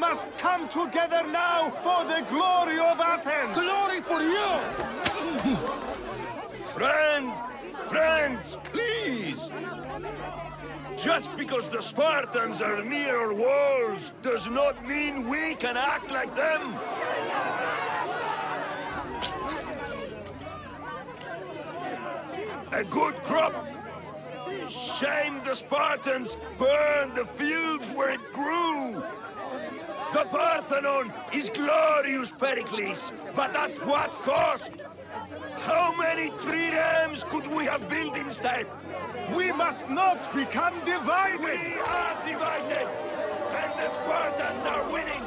must come together now for the glory of Athens! Glory for you! Friends, please! Just because the Spartans are near our walls does not mean we can act like them! A good crop! Shame the Spartans burned the fields where it grew! The Parthenon is glorious, Pericles, but at what cost? How many triremes could we have built instead? We must not become divided! We are divided! And the Spartans are winning!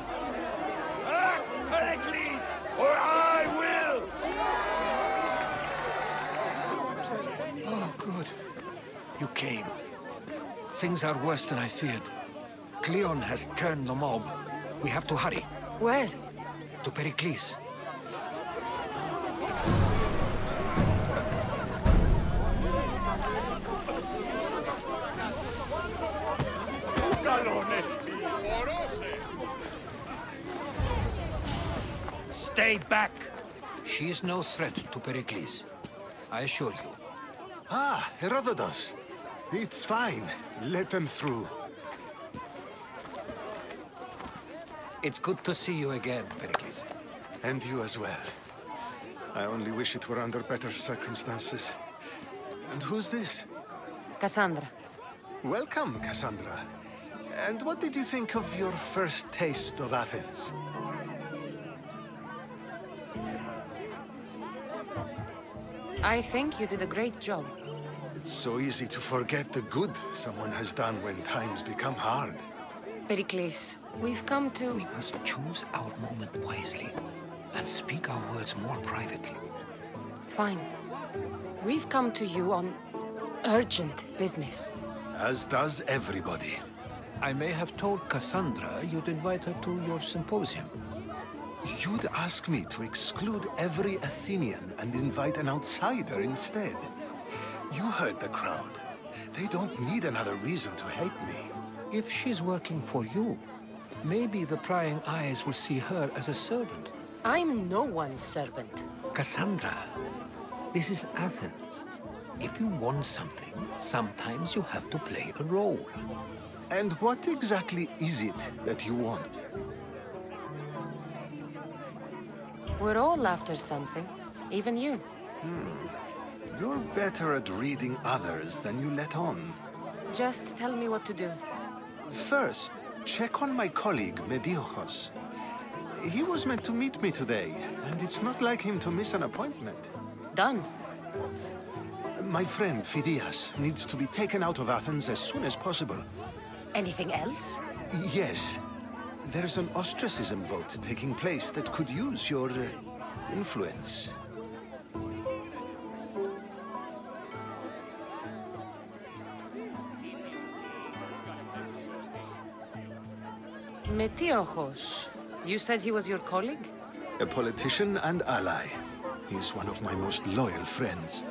Act, Pericles, or I will! Oh, good. You came. Things are worse than I feared. Cleon has turned the mob. We have to hurry. Where? To Pericles. Stay back! She is no threat to Pericles. I assure you. Ah, Herodotus. It's fine. Let them through. It's good to see you again, Pericles. And you as well. I only wish it were under better circumstances. And who's this? Cassandra. Welcome, Cassandra. And what did you think of your first taste of Athens? I think you did a great job. It's so easy to forget the good someone has done when times become hard. Pericles, we've come to... We must choose our moment wisely and speak our words more privately. Fine. We've come to you on urgent business. As does everybody. I may have told Cassandra you'd invite her to your symposium. You'd ask me to exclude every Athenian and invite an outsider instead. You heard the crowd. They don't need another reason to hate me. If she's working for you, maybe the prying eyes will see her as a servant. I'm no one's servant. Cassandra, this is Athens. If you want something, sometimes you have to play a role. And what exactly is it that you want? We're all after something, even you. You're better at reading others than you let on. Just tell me what to do. First, check on my colleague, Mediochos. He was meant to meet me today, and it's not like him to miss an appointment. Done. My friend, Phidias, needs to be taken out of Athens as soon as possible. Anything else? Yes. There's an ostracism vote taking place that could use your influence. Metiochos. You said he was your colleague? A politician and ally. He's one of my most loyal friends.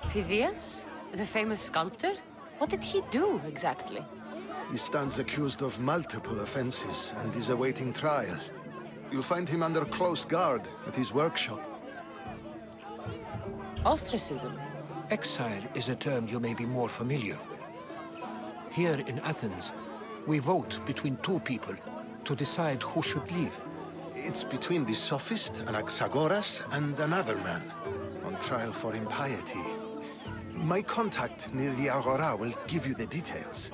Phidias? The famous sculptor? What did he do, exactly? He stands accused of multiple offenses and is awaiting trial. You'll find him under close guard at his workshop. Ostracism? Exile is a term you may be more familiar with. Here in Athens, we vote between two people to decide who should leave. It's between the sophist Anaxagoras and another man, on trial for impiety. My contact near the Agora will give you the details.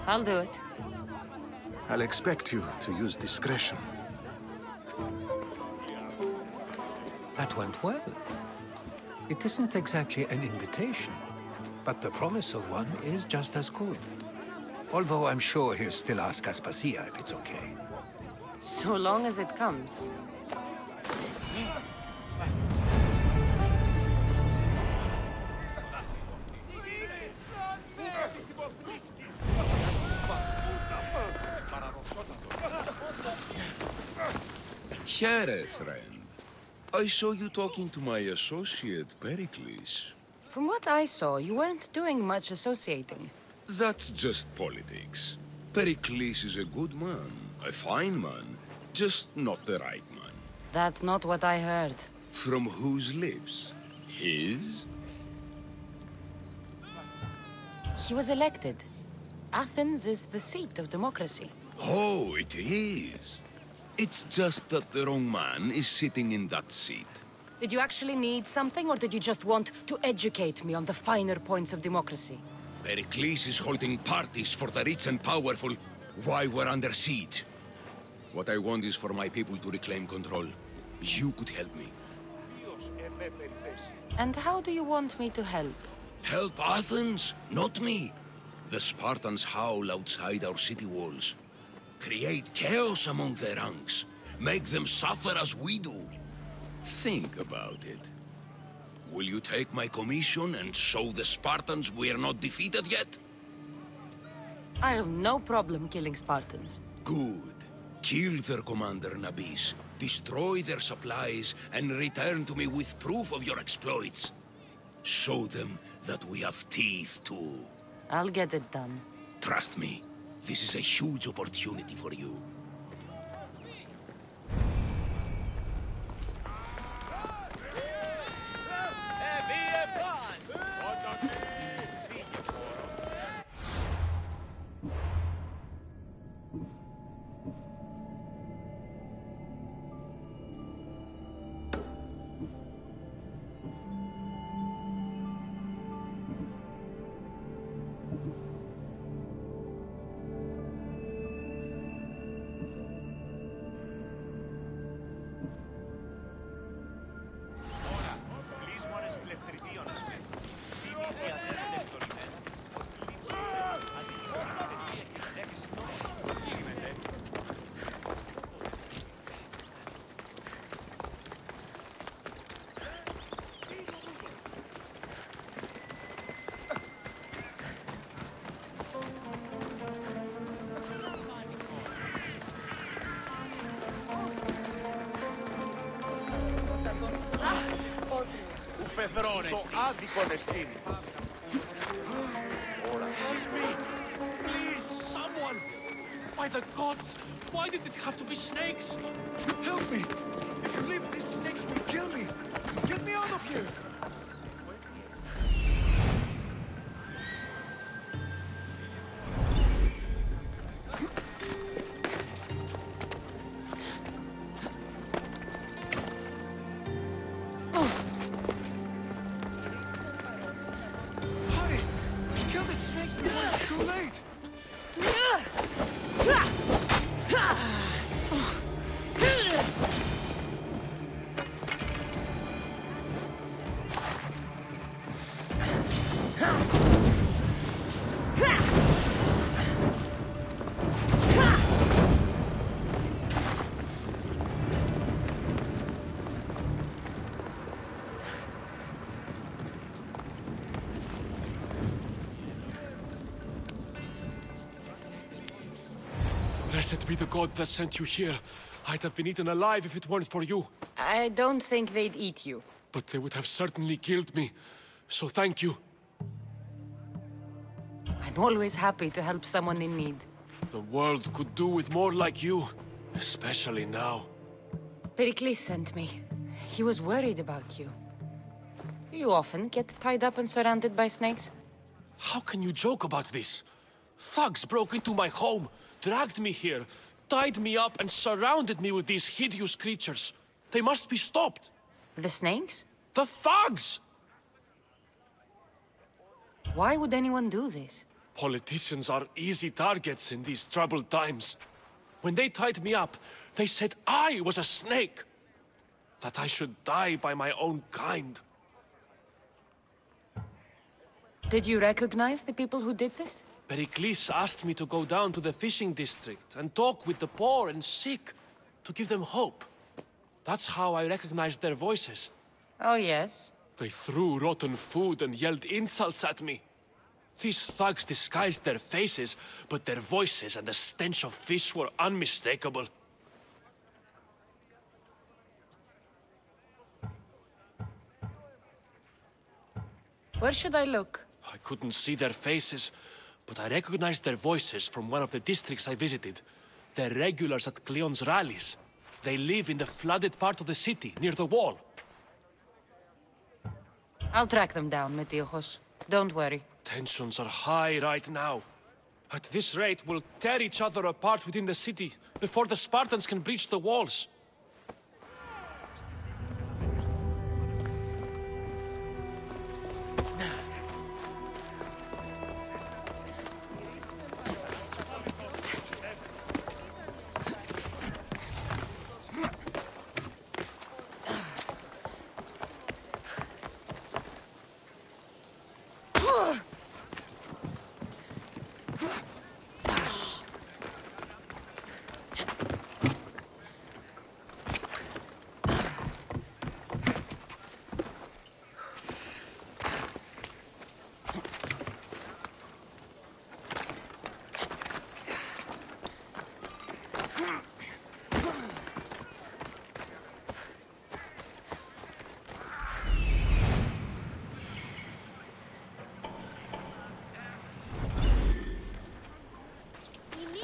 I'll do it. I'll expect you to use discretion. That went well. It isn't exactly an invitation, but the promise of one is just as good. Although I'm sure he'll still ask Aspasia if it's okay. So long as it comes. Here, friend. I saw you talking to my associate, Pericles. From what I saw, you weren't doing much associating. That's just politics. Pericles is a good man, a fine man, just not the right man. That's not what I heard. From whose lips? His? He was elected. Athens is the seat of democracy. Oh, it is. It's just that the wrong man is sitting in that seat. Did you actually need something, or did you just want to educate me on the finer points of democracy? Pericles is holding parties for the rich and powerful while we're under siege. What I want is for my people to reclaim control. You could help me. And how do you want me to help? Help Athens, not me. The Spartans howl outside our city walls. Create chaos among their ranks. Make them suffer as we do. Think about it. Will you take my commission and show the Spartans we're not defeated yet? I have no problem killing Spartans. Good. Kill their commander Nabis, destroy their supplies, and return to me with proof of your exploits. Show them that we have teeth too. I'll get it done. Trust me, this is a huge opportunity for you. Help me! Please, someone! By the gods, why did it have to be snakes? Help me! If you leave, these snakes will kill me! Get me out of here! Hurry! Kill the snakes before it's too late! Blessed be the god that sent you here. I'd have been eaten alive if it weren't for you. I don't think they'd eat you. But they would have certainly killed me. So thank you. I'm always happy to help someone in need. The world could do with more like you. Especially now. Pericles sent me. He was worried about you. Do you often get tied up and surrounded by snakes? How can you joke about this? Thugs broke into my home, dragged me here, tied me up and surrounded me with these hideous creatures. They must be stopped. The snakes? The thugs! Why would anyone do this? Politicians are easy targets in these troubled times. When they tied me up, they said I was a snake. That I should die by my own kind. Did you recognize the people who did this? Pericles asked me to go down to the fishing district and talk with the poor and sick, to give them hope. That's how I recognized their voices. Oh, yes. They threw rotten food and yelled insults at me. These thugs disguised their faces, but their voices and the stench of fish were unmistakable. Where should I look? I couldn't see their faces, but I recognized their voices from one of the districts I visited. They're regulars at Cleon's rallies. They live in the flooded part of the city, near the wall. I'll track them down, Metiojos. Don't worry. Tensions are high right now. At this rate, we'll tear each other apart within the city before the Spartans can breach the walls.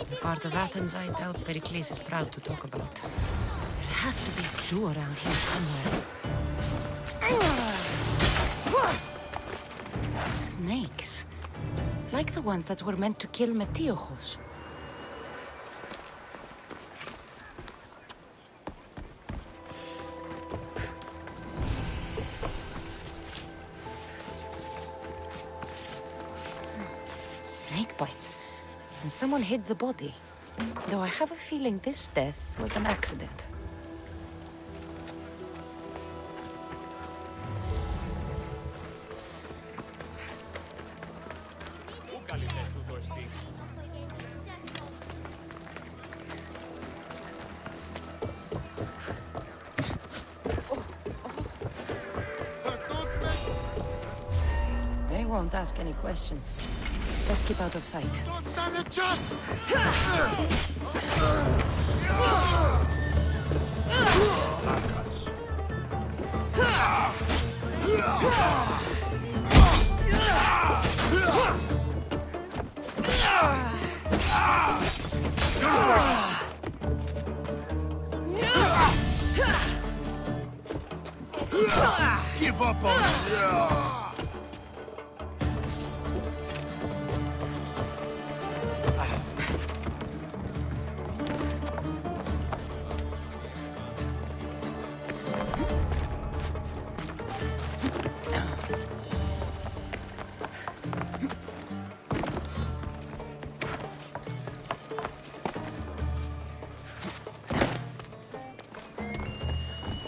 The part of Athens I doubt Pericles is proud to talk about. There has to be a clue around here somewhere. Snakes. Like the ones that were meant to kill Metiojos. Snake bites. And someone hid the body. Though I have a feeling this death was an accident. They won't ask any questions. Let's keep out of sight. Don't stand a chance! Give up on it!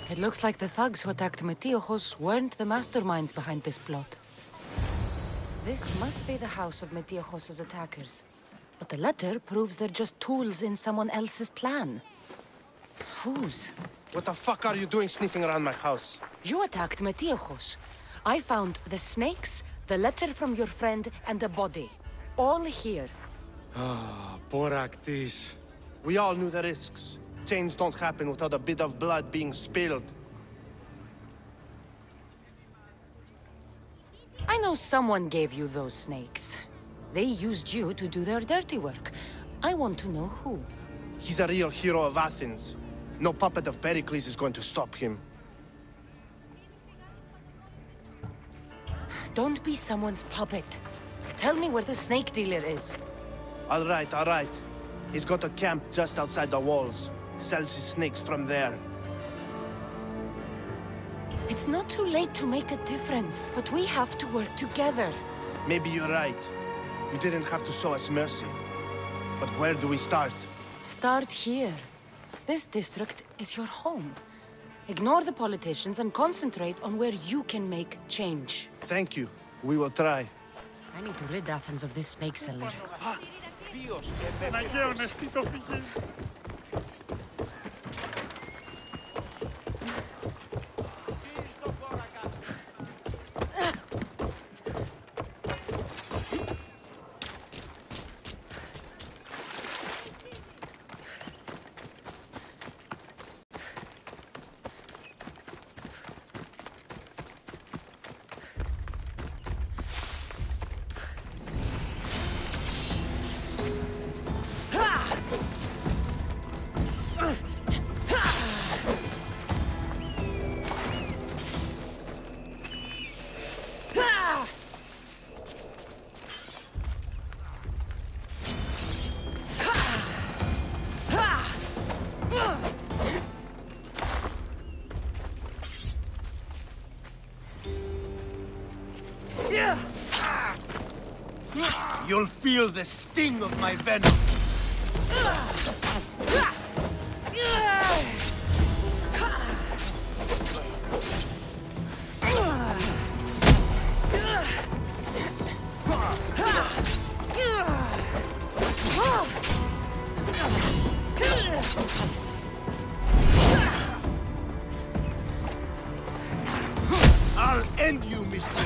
It looks like the thugs who attacked Metiojos weren't the masterminds behind this plot. This must be the house of Metiojos' attackers. But the letter proves they're just tools in someone else's plan. Whose? What the fuck are you doing sniffing around my house? You attacked Metiojos. I found the snakes, the letter from your friend, and a body. All here. Boraktis. We all knew the risks. Change don't happen without a bit of blood being spilled. I know someone gave you those snakes. They used you to do their dirty work. I want to know who. He's a real hero of Athens. No puppet of Pericles is going to stop him. Don't be someone's puppet. Tell me where the snake dealer is. All right. He's got a camp just outside the walls. Sells his snakes from there. It's not too late to make a difference, but we have to work together. Maybe you're right. You didn't have to show us mercy. But where do we start? Start here. This district is your home. Ignore the politicians and concentrate on where you can make change. Thank you. We will try. I need to rid Athens of this snake seller. You'll feel the sting of my venom. I'll end you, mister.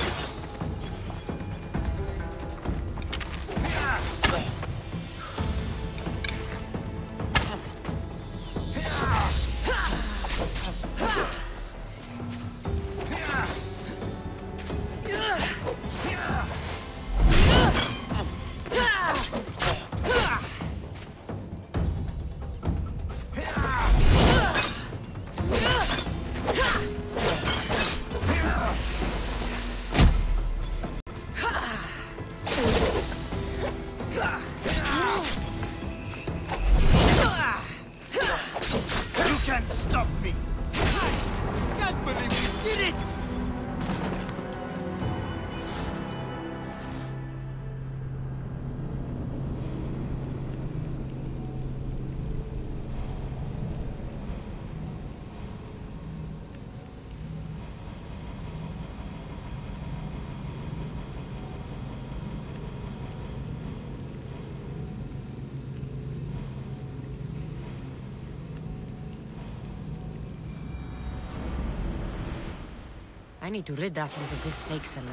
I need to rid Athens of this snake seller.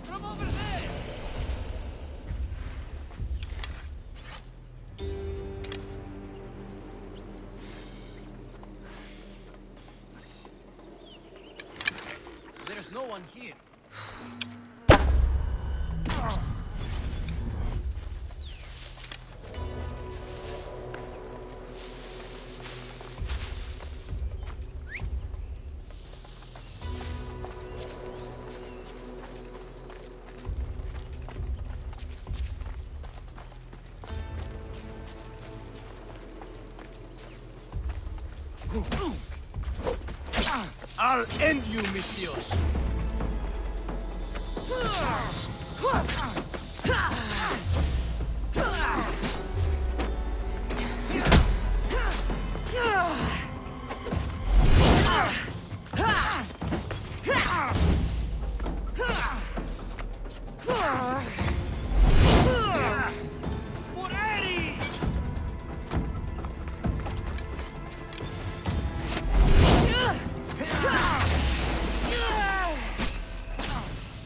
From over there! There's no one here. I'll end you, Mistios.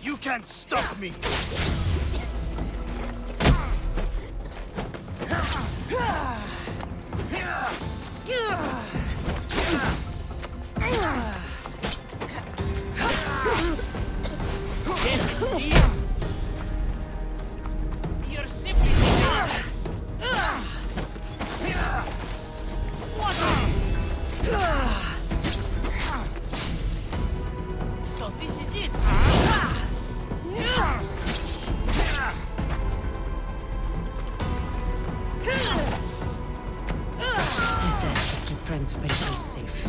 You can't stop me! You're simply So this is it, huh? His dad should keep friends very safe.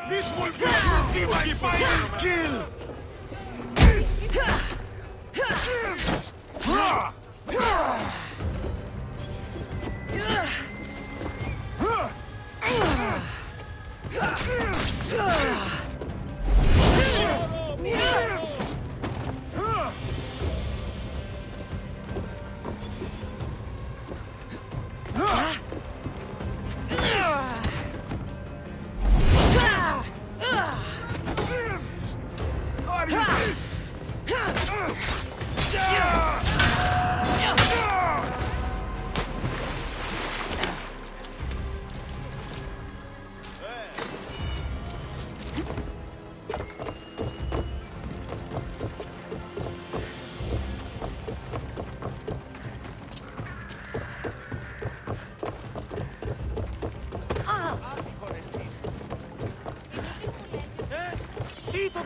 This will be my final kill!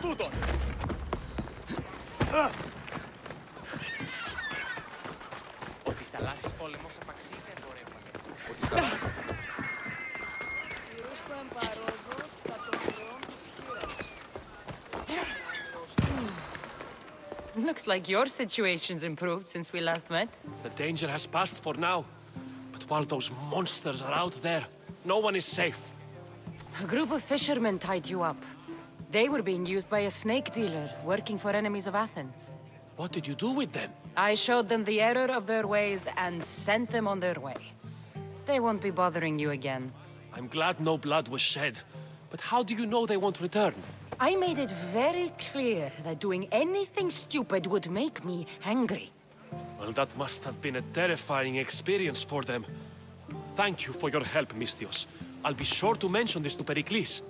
τούτον! Ο της θαλάσσης πόλεμος απαξί δεν εμπορεύεται. Looks like your situation's improved since we last met. The danger has passed for now. But while those monsters are out there, no one is safe. A group of fishermen tied you up. They were being used by a snake dealer working for enemies of Athens. What did you do with them? I showed them the error of their ways and sent them on their way. They won't be bothering you again. I'm glad no blood was shed. But how do you know they won't return? I made it very clear that doing anything stupid would make me angry. Well, that must have been a terrifying experience for them. Thank you for your help, Mystios. I'll be sure to mention this to Pericles.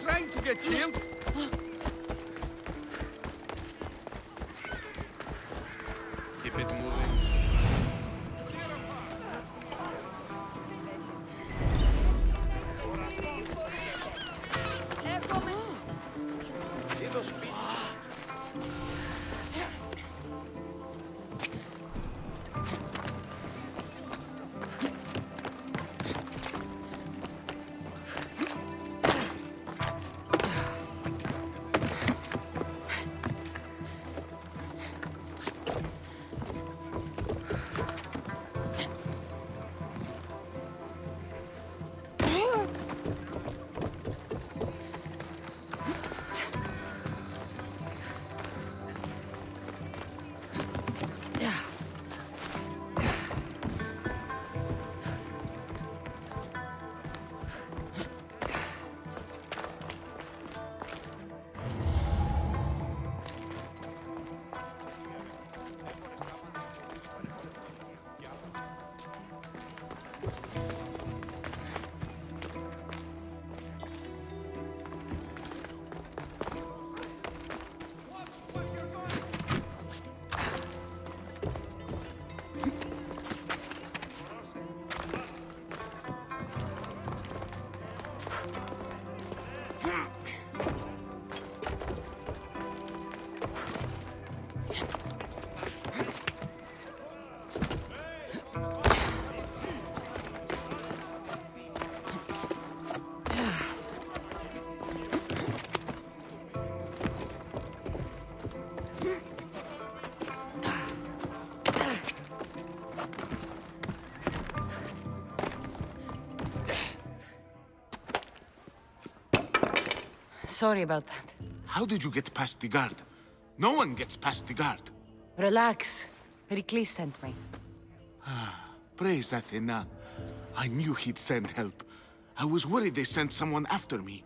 Trying to get killed? Keep it moving. Sorry about that. How did you get past the guard? No one gets past the guard. Relax. Pericles sent me. Praise Athena. I knew he'd send help. I was worried they sent someone after me.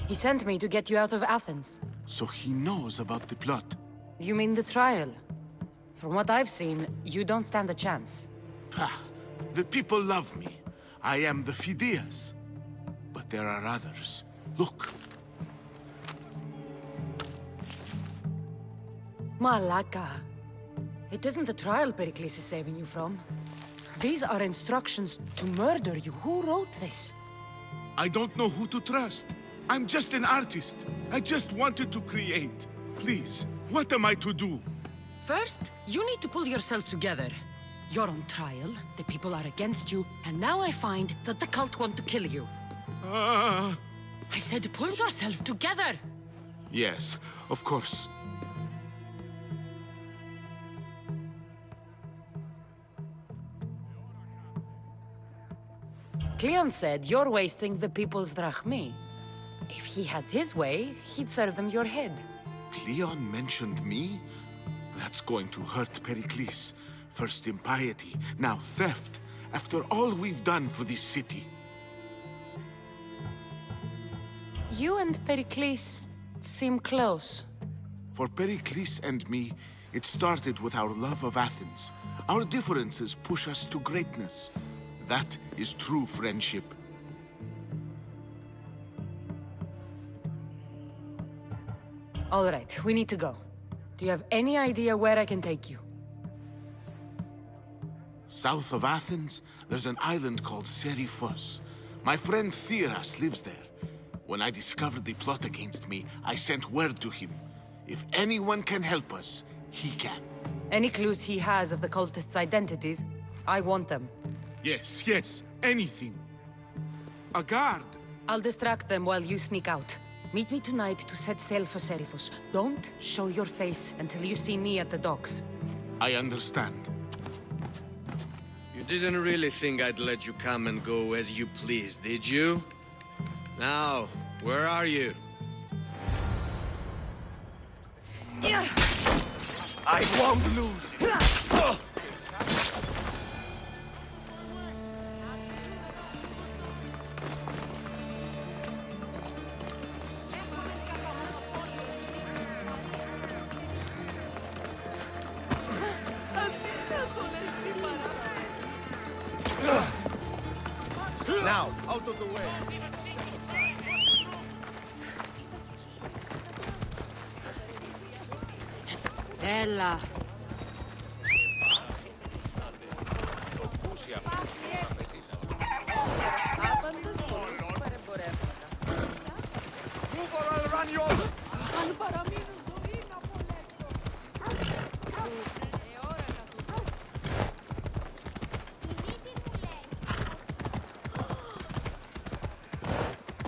He sent me to get you out of Athens. So he knows about the plot. You mean the trial? From what I've seen, you don't stand a chance. Pah, the people love me. I am the Phidias. But there are others. Look. Malaka. It isn't the trial Pericles is saving you from. These are instructions to murder you. Who wrote this? I don't know who to trust. I'm just an artist. I just wanted to create. Please, what am I to do? First, you need to pull yourself together. You're on trial, the people are against you, and now I find that the cult want to kill you. I said pull yourself together! Yes, of course. Cleon said you're wasting the people's drachmi. If he had his way, he'd serve them your head. Cleon mentioned me? That's going to hurt Pericles. First impiety, now theft. After all we've done for this city. You and Pericles seem close. For Pericles and me, it started with our love of Athens. Our differences push us to greatness. That is true friendship. All right, we need to go. Do you have any idea where I can take you? South of Athens, there's an island called Seriphos. My friend Theras lives there. When I discovered the plot against me, I sent word to him. If anyone can help us, he can. Any clues he has of the cultists' identities, I want them. Yes, anything. A guard. I'll distract them while you sneak out. Meet me tonight to set sail for Seriphos. Don't show your face until you see me at the docks. I understand. You didn't really think I'd let you come and go as you please, did you? Now, where are you? I won't lose. Now, out of the way. Ella. Move or I'll run you over.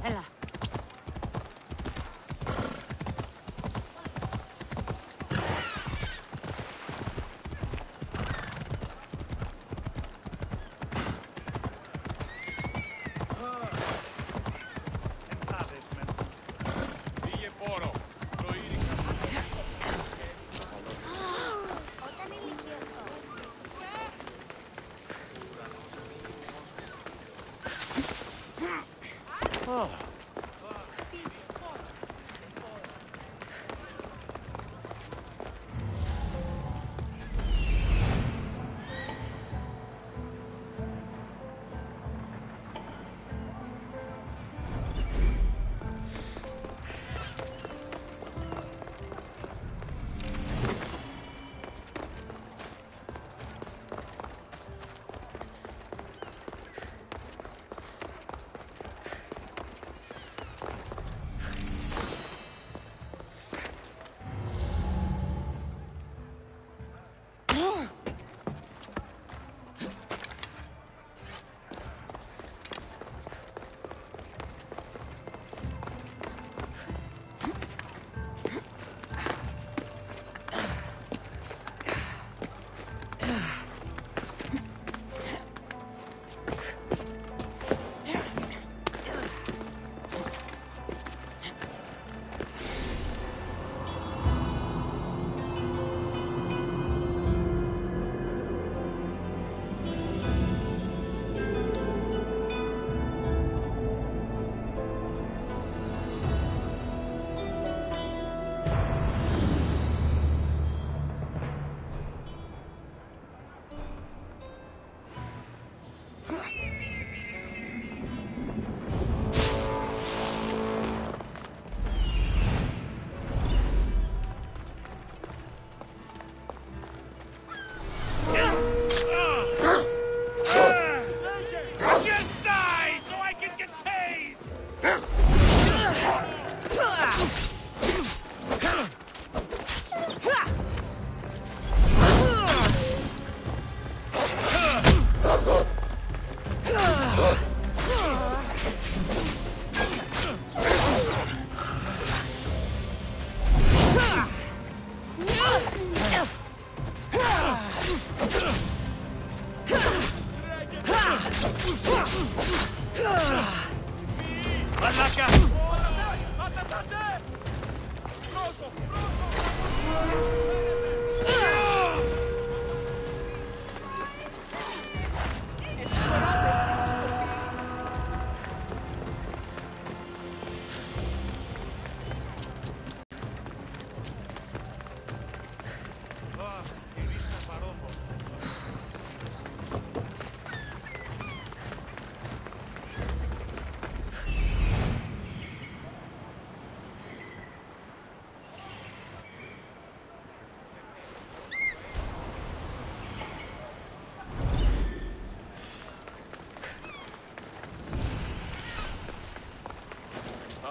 Ella.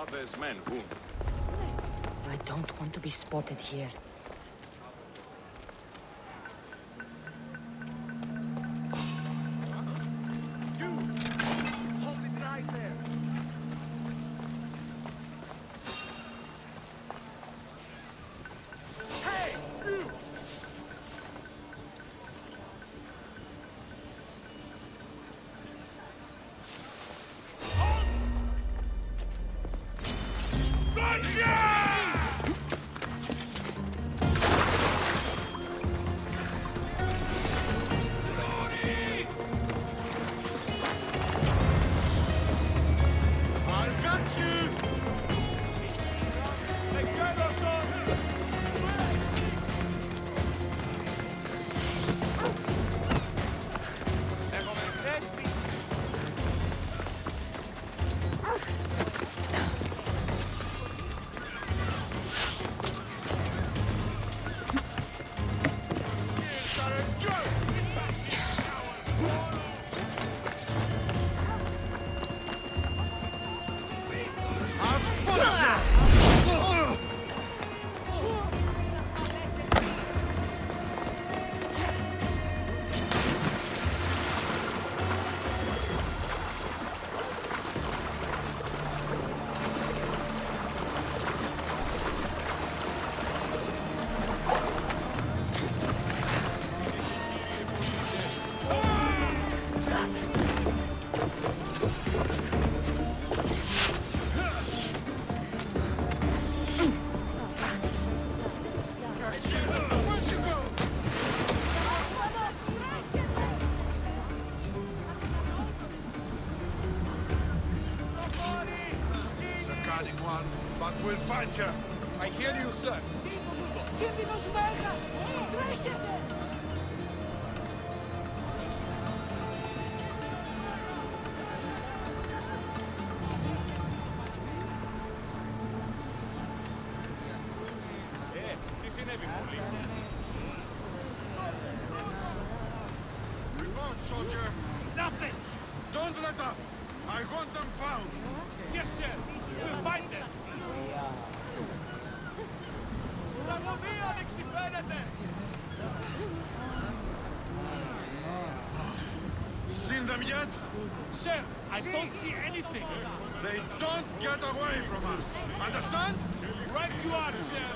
There's men who... I don't want to be spotted here. Hold it right there! Hey! You! But we'll find her. I hear you, sir. Report, soldier. Nothing! Don't let up. I want them found. Yes, sir. We'll find them. Seen them yet? Sir, I don't see anything. They don't get away from us. Understand? Right you are, sir.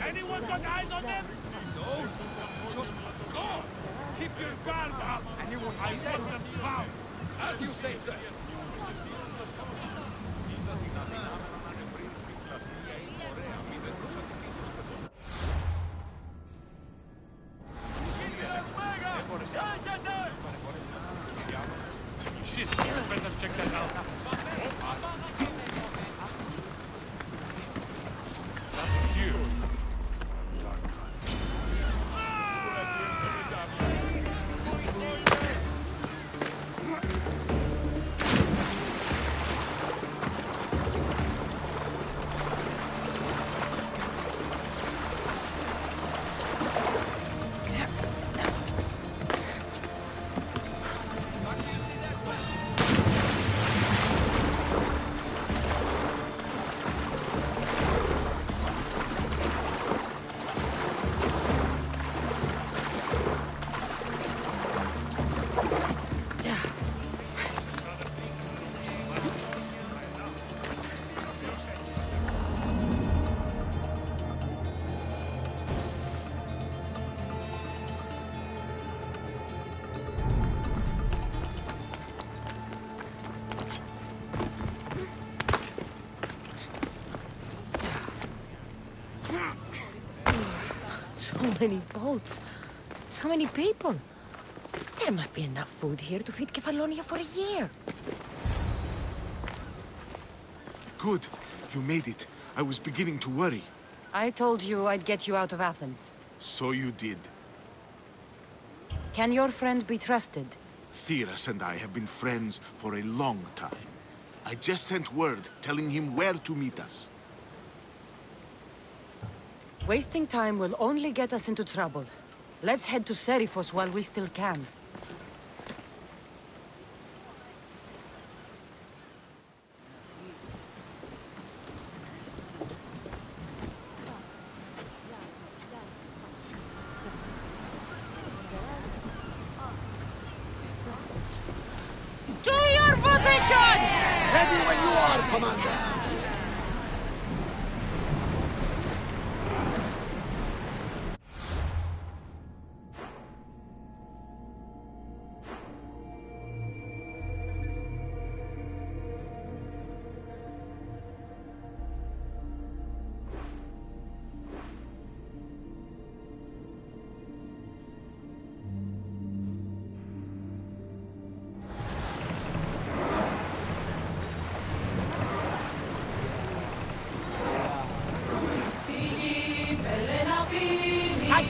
Anyone got eyes on them? No. Just go. Keep your guard up. I want them found. As you say, sir. Shit, better check that out. That's you. many boats. So many people. There must be enough food here to feed Kefalonia for a year. Good. You made it. I was beginning to worry. I told you I'd get you out of Athens. So you did. Can your friend be trusted? Theras and I have been friends for a long time. I just sent word telling him where to meet us. Wasting time will only get us into trouble. Let's head to Serifos while we still can. To your positions! Ready when you are, Commander!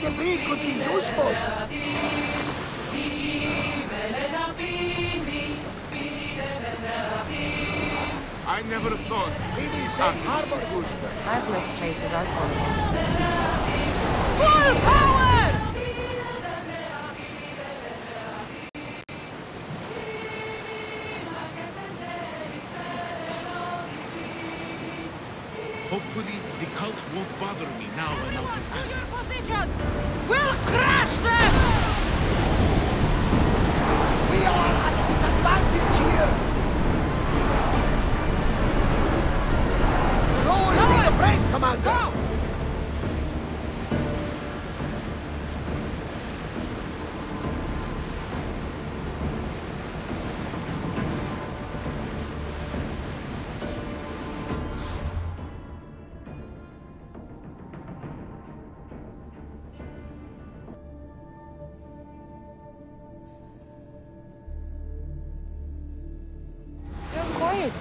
The bee could be useful. I never thought. Leaving safe harbor good. I've left places I've gone. Full power! Hopefully, the cult won't bother me now I'm out of Athens. Your positions! We'll crush them! We are at a disadvantage here. No one need a break, Commander. Go!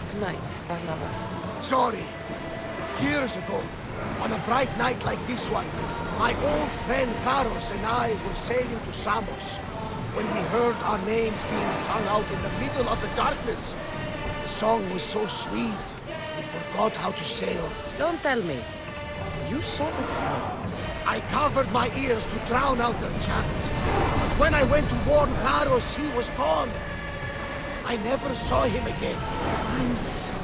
Tonight, Barnabas. Sorry. Years ago, on a bright night like this one, my old friend Karos and I were sailing to Samos when we heard our names being sung out in the middle of the darkness. The song was so sweet, we forgot how to sail. Don't tell me. You saw the sounds. I covered my ears to drown out their chants. But when I went to warn Karos, he was gone. I never saw him again. I'm sorry.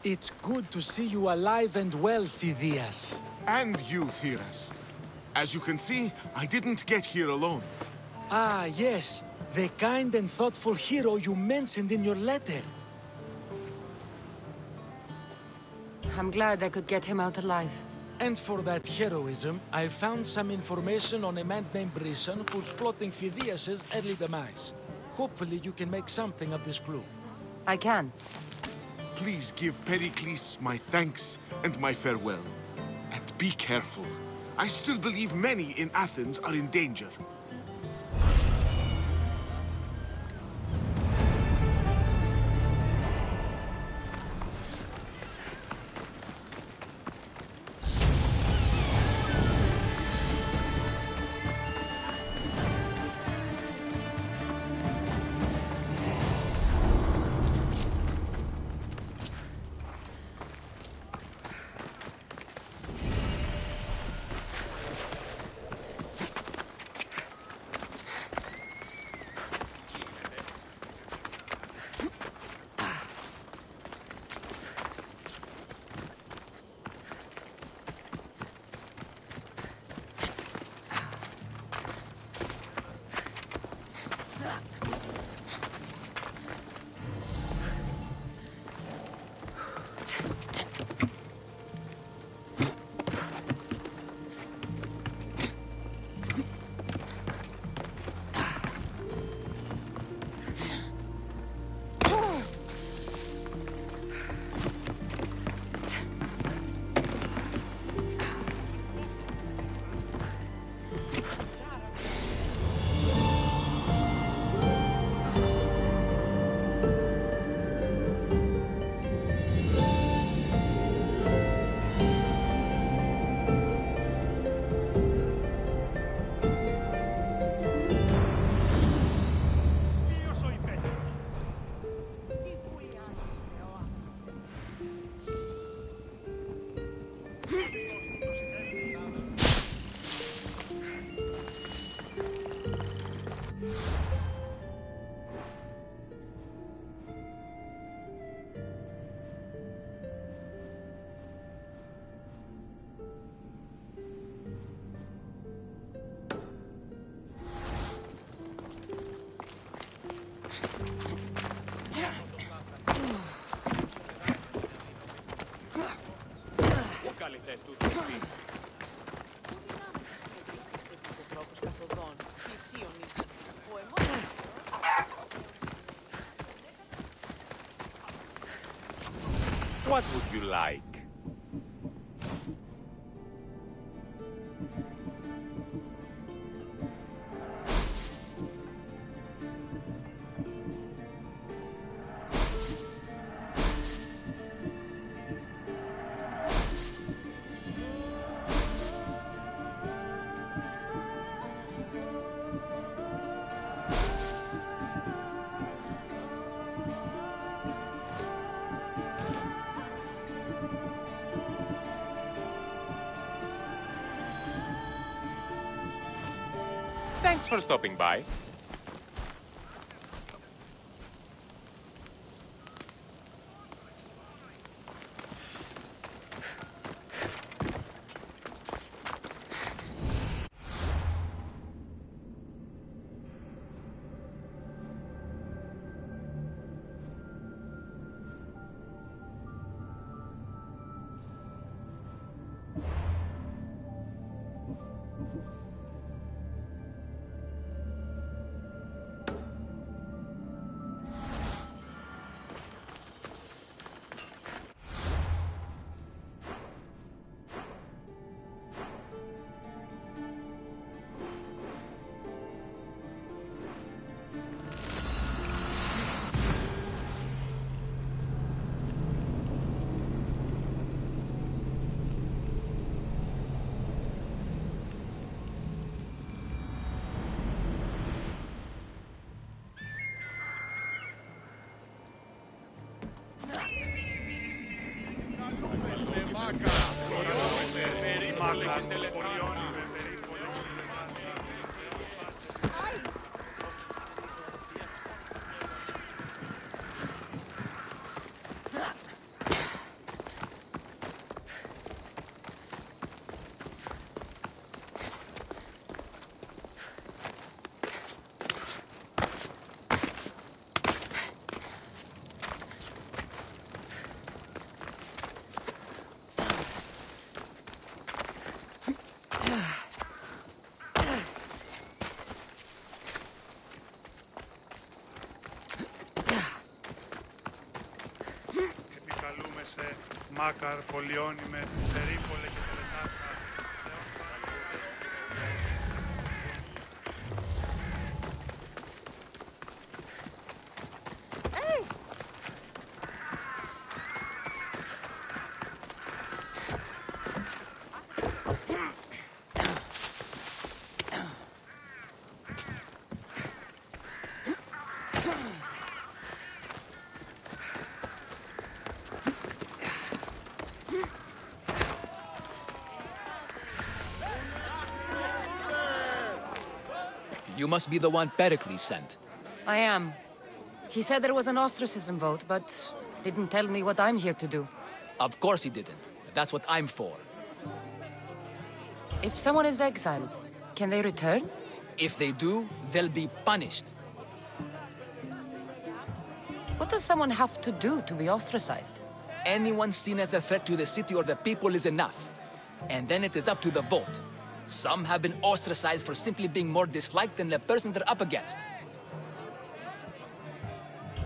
It's good to see you alive and well, Phidias. And you, Theras. As you can see, I didn't get here alone. Ah, yes. The kind and thoughtful hero you mentioned in your letter. I'm glad I could get him out alive. And for that heroism, I found some information on a man named Brisson who's plotting Phidias' early demise. Hopefully you can make something of this clue. I can. Please give Pericles my thanks and my farewell. And be careful. I still believe many in Athens are in danger. αληθές του τροφή. What would you like? Thanks for stopping by. Μάκαρ, Πολιόνιμε, Περίπολε και Τελετάκα. You must be the one Pericles sent. I am. He said there was an ostracism vote, but didn't tell me what I'm here to do. Of course he didn't. That's what I'm for. If someone is exiled, can they return? If they do, they'll be punished. What does someone have to do to be ostracized? Anyone seen as a threat to the city or the people is enough. And then it is up to the vote. Some have been ostracized for simply being more disliked than the person they're up against.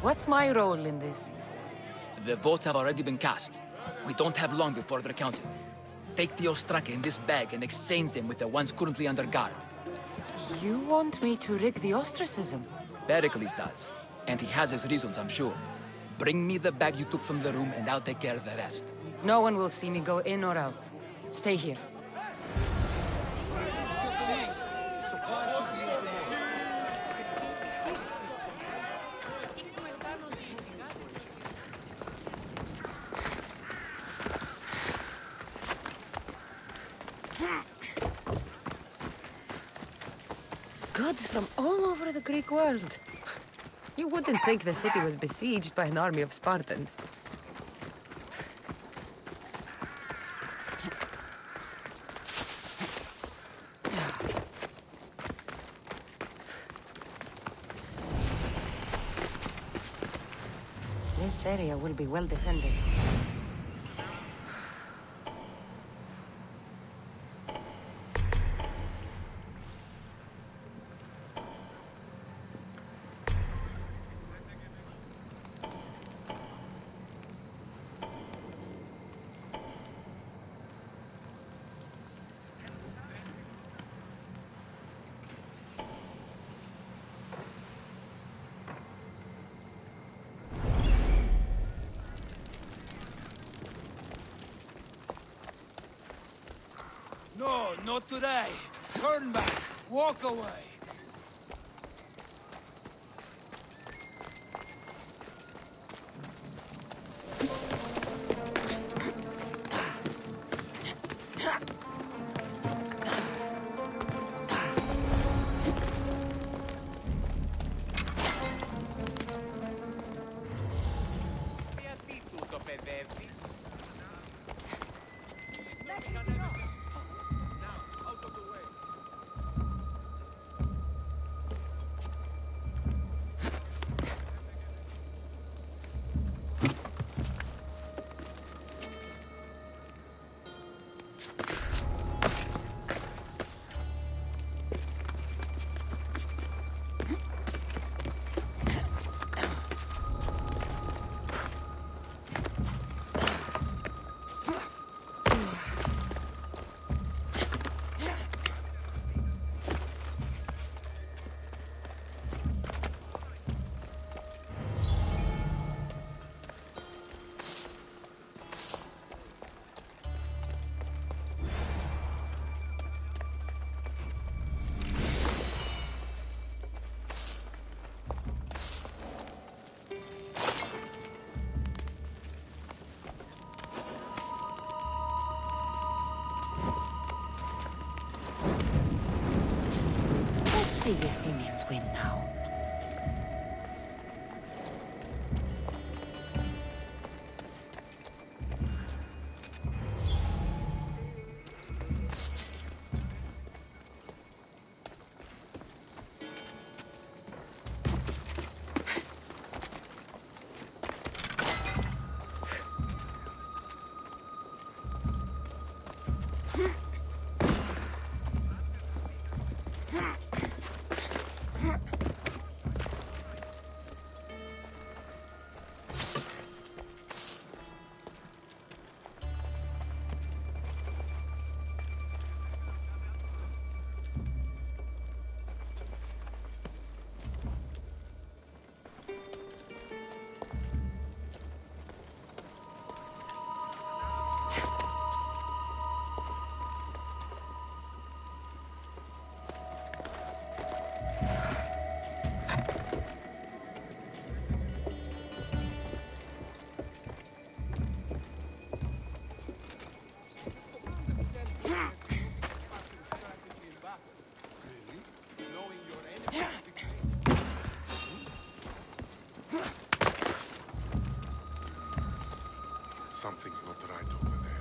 What's my role in this? The votes have already been cast. We don't have long before they're counted. Take the ostraka in this bag and exchange them with the ones currently under guard. You want me to rig the ostracism? Pericles does. And he has his reasons, I'm sure. Bring me the bag you took from the room and I'll take care of the rest. No one will see me go in or out. Stay here. Goods from all over the Greek world. You wouldn't think the city was besieged by an army of Spartans. This area will be well defended. No, not today. Turn back. Walk away. Γιατί τούτο παιδεύεις? See the Athenians win now. Something's not right over there.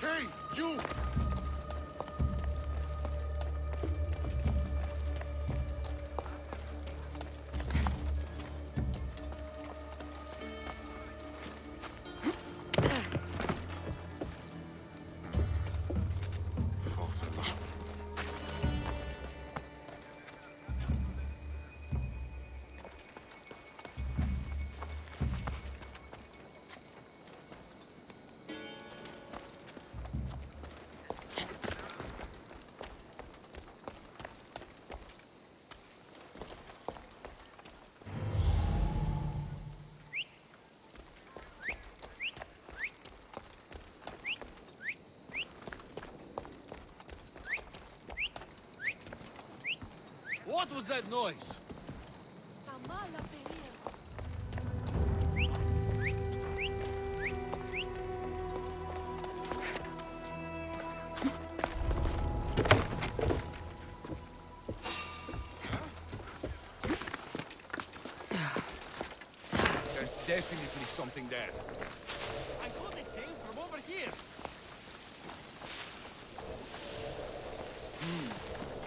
Hey, you! False alarm. What was that noise? definitely something there. I thought it came from over here.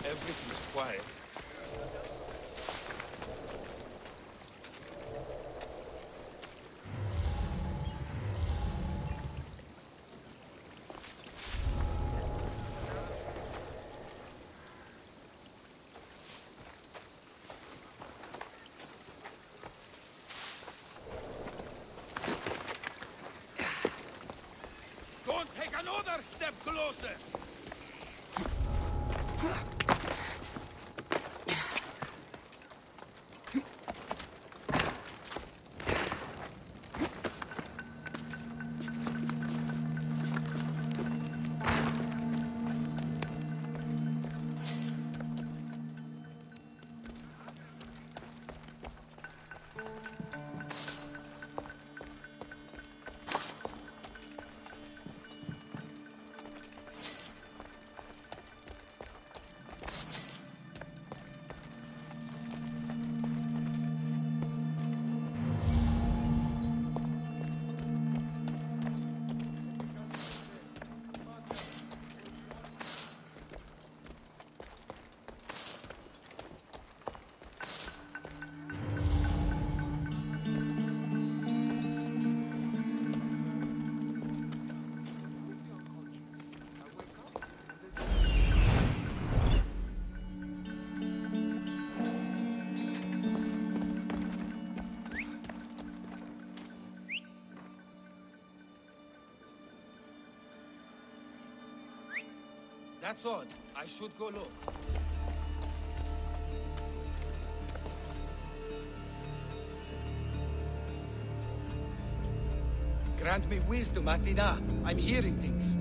Everything's quiet. Don't take another step closer! That's odd. I should go look. Grant me wisdom, Atina. I'm hearing things.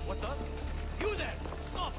What the? You there! Stop!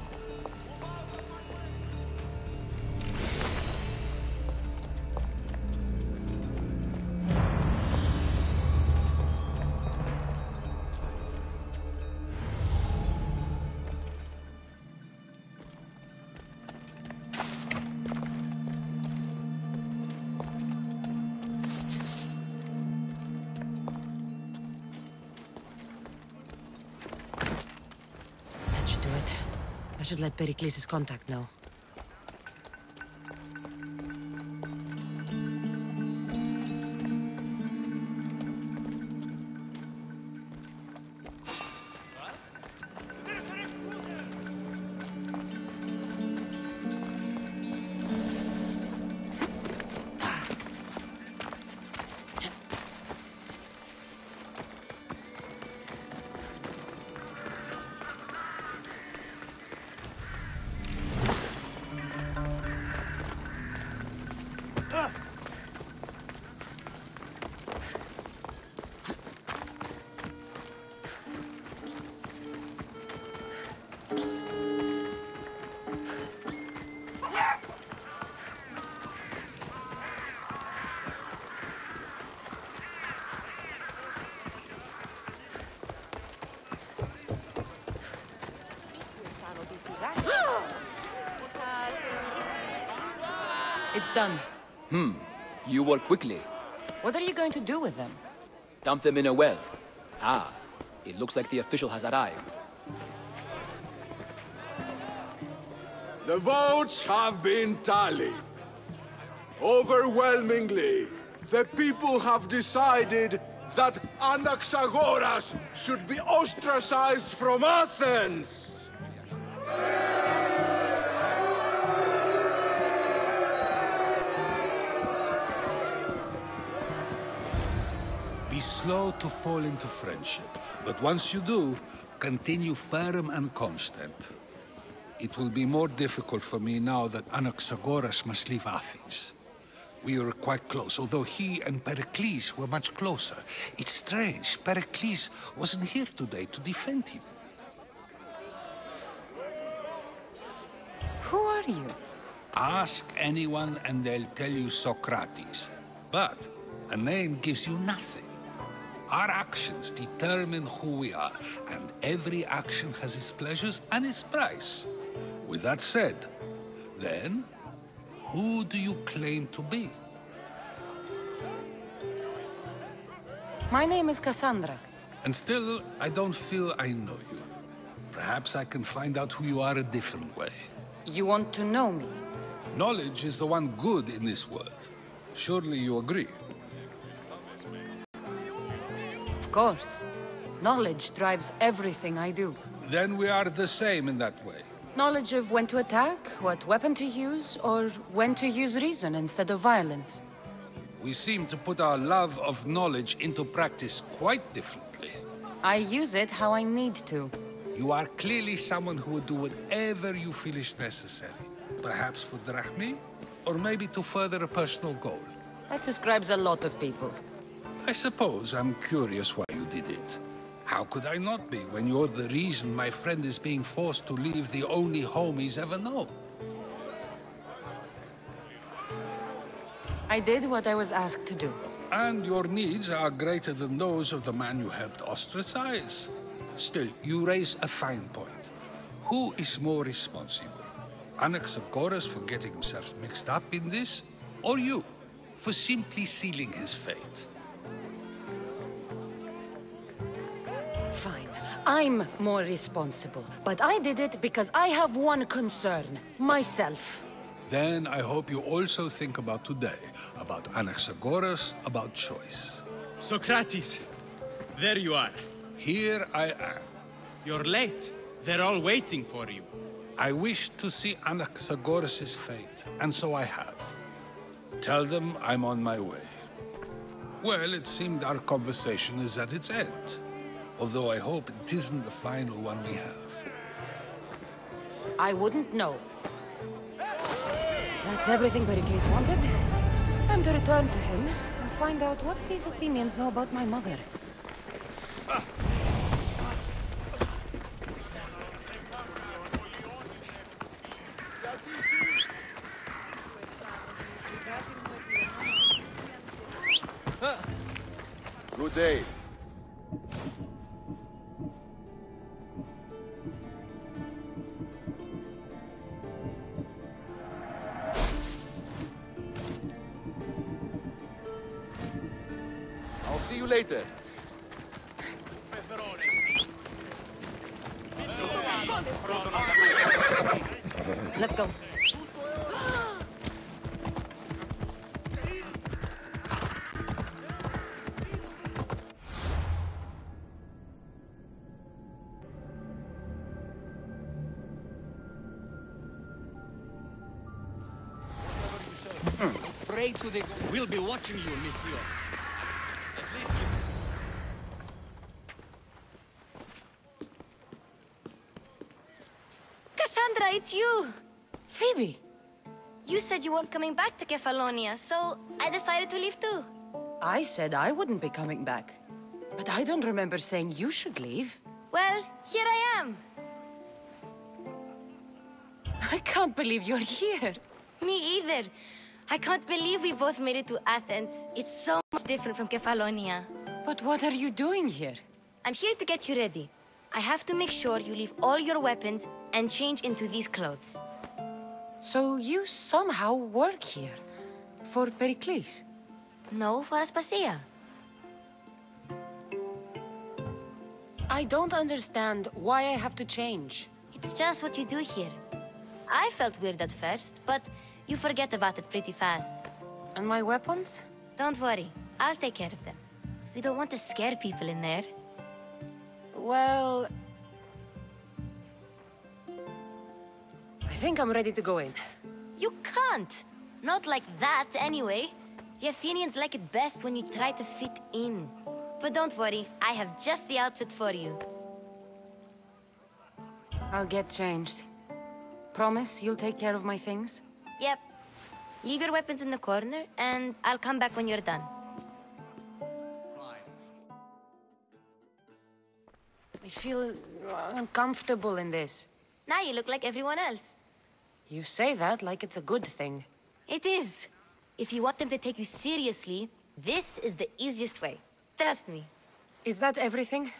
I should let Pericles' contact know. It's done. You work quickly. What are you going to do with them? Dump them in a well. Ah, it looks like the official has arrived. The votes have been tallied. Overwhelmingly, the people have decided that Anaxagoras should be ostracized from Athens! Be slow to fall into friendship, but once you do, continue firm and constant. It will be more difficult for me now that Anaxagoras must leave Athens. We were quite close, although he and Pericles were much closer. It's strange, Pericles wasn't here today to defend him. Who are you? Ask anyone and they'll tell you Socrates. But a name gives you nothing. Our actions determine who we are, and every action has its pleasures and its price. With that said, then, who do you claim to be? My name is Cassandra. And still, I don't feel I know you. Perhaps I can find out who you are a different way. You want to know me? Knowledge is the one good in this world. Surely you agree? Of course. Knowledge drives everything I do. Then we are the same in that way. Knowledge of when to attack, what weapon to use, or when to use reason instead of violence. We seem to put our love of knowledge into practice quite differently. I use it how I need to. You are clearly someone who would do whatever you feel is necessary. Perhaps for drachmi, or maybe to further a personal goal. That describes a lot of people. I suppose I'm curious why you did it. How could I not be when you're the reason my friend is being forced to leave the only home he's ever known? I did what I was asked to do. And your needs are greater than those of the man you helped ostracize. Still, you raise a fine point. Who is more responsible? Anaxagoras for getting himself mixed up in this? Or you, for simply sealing his fate? Fine. I'm more responsible. But I did it because I have one concern. Myself. Then I hope you also think about today. About Anaxagoras, about choice. Socrates! There you are. Here I am. You're late. They're all waiting for you. I wish to see Anaxagoras' fate, and so I have. Tell them I'm on my way. Well, it seemed our conversation is at its end. Although I hope it isn't the final one we have. I wouldn't know. That's everything Pericles wanted. Time to return to him and find out what these Athenians know about my mother. Good day. I'll see you later. Let's go. Pray to the... We'll be watching you, Miss Dios. At least you... Cassandra, it's you! Phoebe! You said you weren't coming back to Kefalonia, so I decided to leave too. I said I wouldn't be coming back. But I don't remember saying you should leave. Well, here I am. I can't believe you're here. Me either. I can't believe we both made it to Athens. It's so much different from Kefalonia. But what are you doing here? I'm here to get you ready. I have to make sure you leave all your weapons and change into these clothes. So you somehow work here? For Pericles? No, for Aspasia. I don't understand why I have to change. It's just what you do here. I felt weird at first, but you forget about it pretty fast. And my weapons? Don't worry, I'll take care of them. We don't want to scare people in there. Well... I think I'm ready to go in. You can't! Not like that, anyway. The Athenians like it best when you try to fit in. But don't worry, I have just the outfit for you. I'll get changed. Promise you'll take care of my things? Yep. Leave your weapons in the corner, and I'll come back when you're done. I feel uncomfortable in this. Now you look like everyone else. You say that like it's a good thing. It is. If you want them to take you seriously, this is the easiest way. Trust me. Is that everything?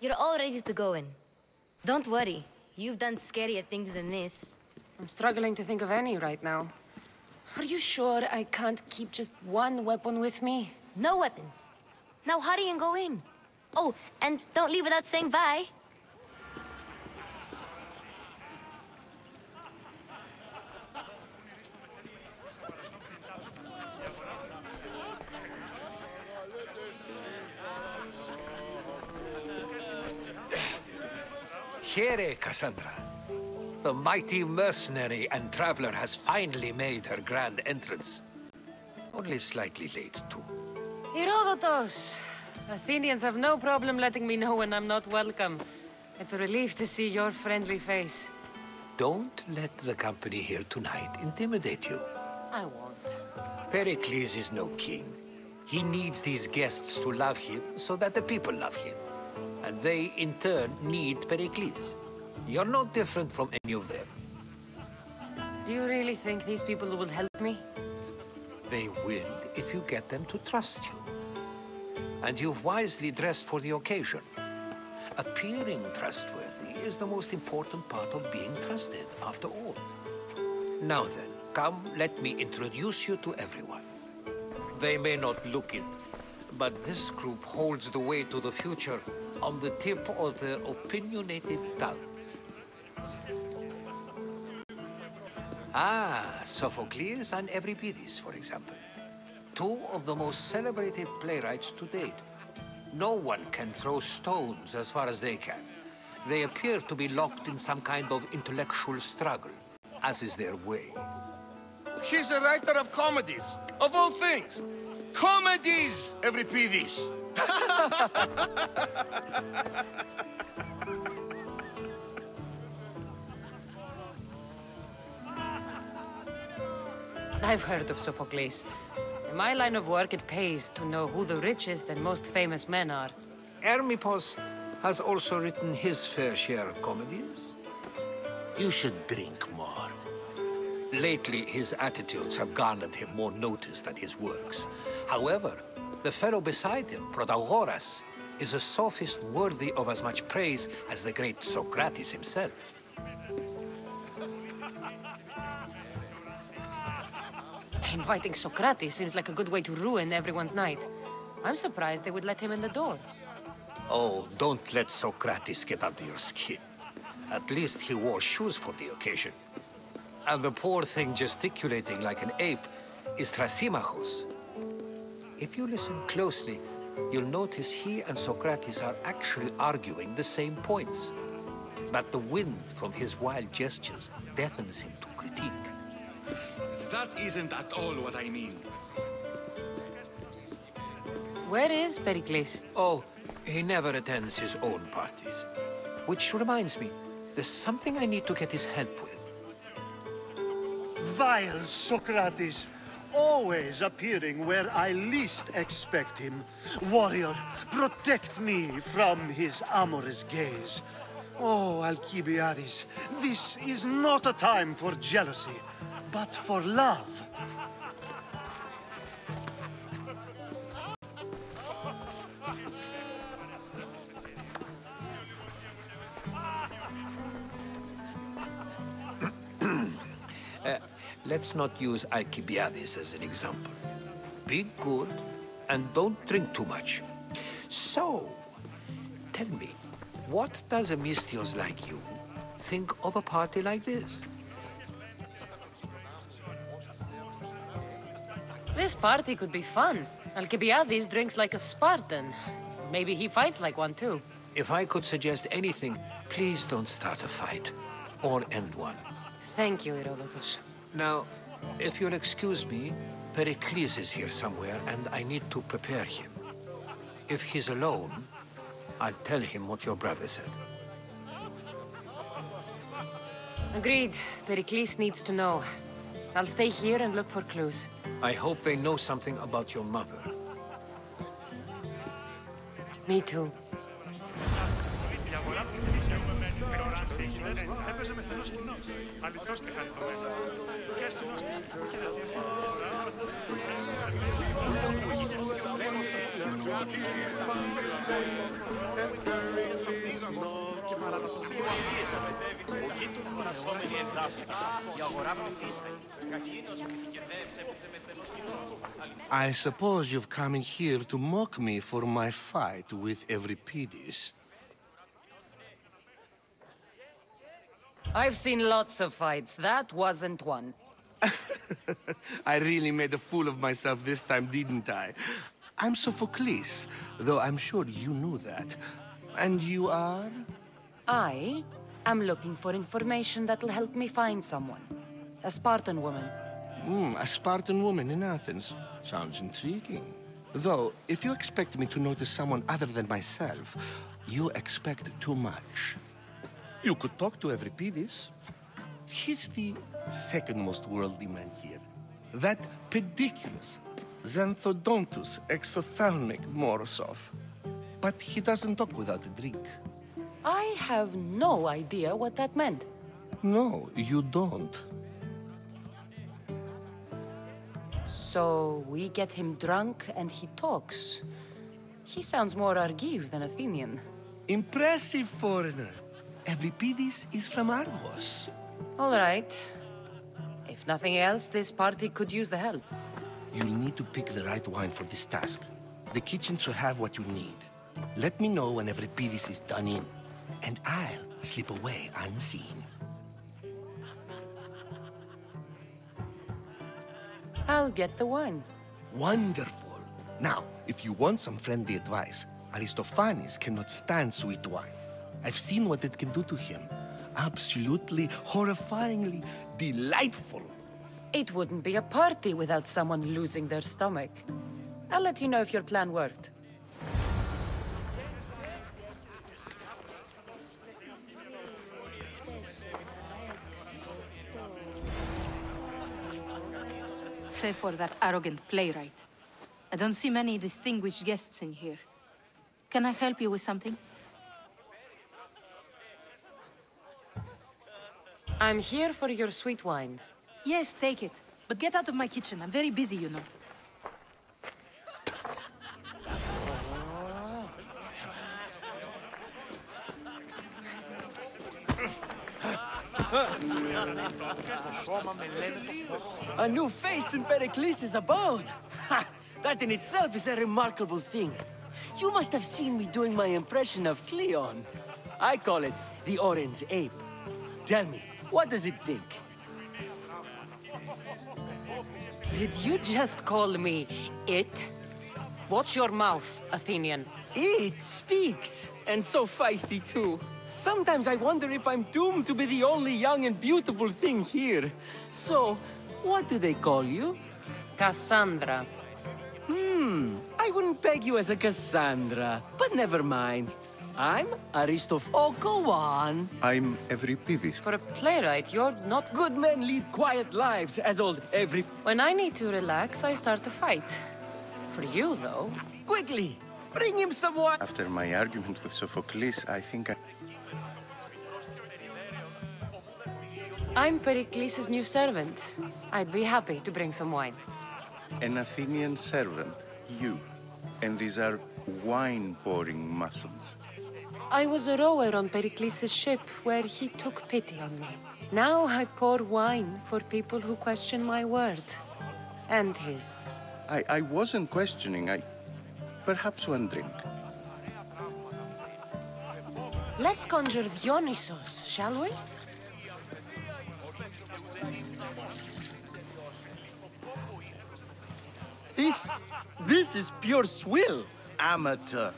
You're all ready to go in. Don't worry. You've done scarier things than this. I'm struggling to think of any right now. Are you sure I can't keep just one weapon with me? No weapons. Now hurry and go in. Oh, and don't leave without saying bye. Here, Cassandra. The mighty mercenary and traveler has finally made her grand entrance. Only slightly late, too. Herodotus! Athenians have no problem letting me know when I'm not welcome. It's a relief to see your friendly face. Don't let the company here tonight intimidate you. I won't. Pericles is no king. He needs these guests to love him so that the people love him. And they, in turn, need Pericles. You're no different from any of them. Do you really think these people will help me? They will if you get them to trust you. And you've wisely dressed for the occasion. Appearing trustworthy is the most important part of being trusted, after all. Now then, come, let me introduce you to everyone. They may not look it, but this group holds the way to the future on the tip of their opinionated tongues. Ah, Sophocles and Euripides, for example. Two of the most celebrated playwrights to date. No one can throw stones as far as they can. They appear to be locked in some kind of intellectual struggle, as is their way. He's a writer of comedies, of all things. Comedies, Euripides. I've heard of Sophocles. In my line of work, it pays to know who the richest and most famous men are. Hermippos has also written his fair share of comedies. You should drink more. Lately, his attitudes have garnered him more notice than his works. However, the fellow beside him, Protagoras, is a sophist worthy of as much praise as the great Socrates himself. Inviting Socrates seems like a good way to ruin everyone's night. I'm surprised they would let him in the door. Oh, don't let Socrates get under your skin. At least he wore shoes for the occasion. And the poor thing gesticulating like an ape is Thrasymachos. If you listen closely, you'll notice he and Socrates are actually arguing the same points. But the wind from his wild gestures deafens him to critique. That isn't at all what I mean. Where is Pericles? Oh, he never attends his own parties. Which reminds me, there's something I need to get his help with. Vile Socrates, always appearing where I least expect him. Warrior, protect me from his amorous gaze. Oh, Alcibiades, this is not a time for jealousy, but for love. Let's not use Alcibiades as an example. Be good, and don't drink too much. So, tell me, what does a Mystios like you think of a party like this? This party could be fun. Alcibiades drinks like a Spartan. Maybe he fights like one too. If I could suggest anything, please don't start a fight. Or end one. Thank you, Herodotus. Now, if you'll excuse me, Pericles is here somewhere, and I need to prepare him. If he's alone, I'll tell him what your brother said. Agreed. Pericles needs to know. I'll stay here and look for clues. I hope they know something about your mother. Me too. I suppose you've come in here to mock me for my fight with Euripides. I've seen lots of fights. That wasn't one. I really made a fool of myself this time, didn't I? I'm Sophocles, though I'm sure you knew that. And you are? I am looking for information that'll help me find someone. A Spartan woman. A Spartan woman in Athens. Sounds intriguing. Though, if you expect me to notice someone other than myself, you expect too much. You could talk to Euripides. He's the second most worldly man here. That pediculous, xanthodontus, exophthalmic Morosov. But he doesn't talk without a drink. I have no idea what that meant. No, you don't. So we get him drunk and he talks. He sounds more Argive than Athenian. Impressive foreigner. Euripides is from Argos. All right. If nothing else, this party could use the help. You'll need to pick the right wine for this task. The kitchen should have what you need. Let me know when Euripides is done in, and I'll slip away unseen. I'll get the wine. Wonderful. Now, if you want some friendly advice, Aristophanes cannot stand sweet wine. I've seen what it can do to him. Absolutely, horrifyingly delightful. It wouldn't be a party without someone losing their stomach. I'll let you know if your plan worked. Save for that arrogant playwright. I don't see many distinguished guests in here. Can I help you with something? I'm here for your sweet wine. Yes, take it. But get out of my kitchen. I'm very busy, you know. A new face in Pericles' abode! Ha! That in itself is a remarkable thing. You must have seen me doing my impression of Cleon. I call it the Orange Ape. Tell me, what does it think? Did you just call me it? Watch your mouth, Athenian. It speaks, and so feisty too. Sometimes I wonder if I'm doomed to be the only young and beautiful thing here. So, what do they call you? Cassandra. I wouldn't peg you as a Cassandra, but never mind. I'm Aristoph. Oh, go on. I'm Euripides. For a playwright, you're not... Good men lead quiet lives, as old When I need to relax, I start a fight. For you, though... Quickly! Bring him some wine! After my argument with Sophocles, I think I'm Pericles' new servant. I'd be happy to bring some wine. An Athenian servant, you. And these are wine-pouring muscles. I was a rower on Pericles' ship where he took pity on me. Now I pour wine for people who question my word. And his. I wasn't questioning, Perhaps one drink. Let's conjure Dionysos, shall we? This is pure swill. Amateur.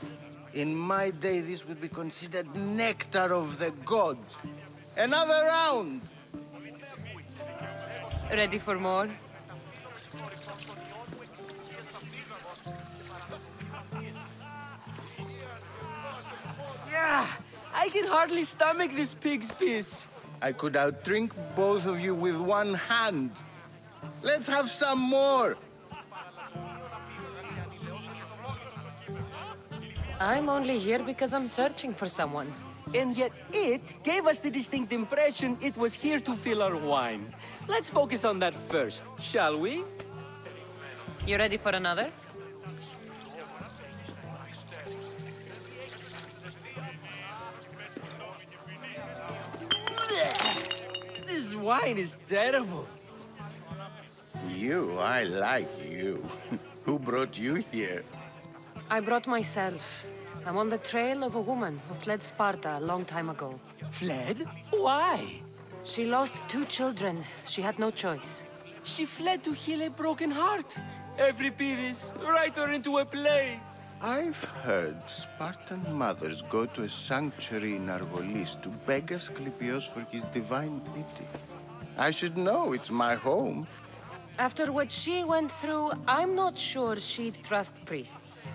In my day, this would be considered nectar of the gods. Another round! Ready for more? I can hardly stomach this pig's piss. I could outdrink both of you with one hand. Let's have some more. I'm only here because I'm searching for someone. And yet it gave us the distinct impression it was here to fill our wine. Let's focus on that first, shall we? You ready for another? This wine is terrible. I like you. Who brought you here? I brought myself. I'm on the trail of a woman who fled Sparta a long time ago. Fled? Why? She lost 2 children. She had no choice. She fled to heal a broken heart. Euripides, write her into a play. I've heard Spartan mothers go to a sanctuary in Argolis to beg Asclepios for his divine pity. I should know, it's my home. After what she went through, I'm not sure she'd trust priests.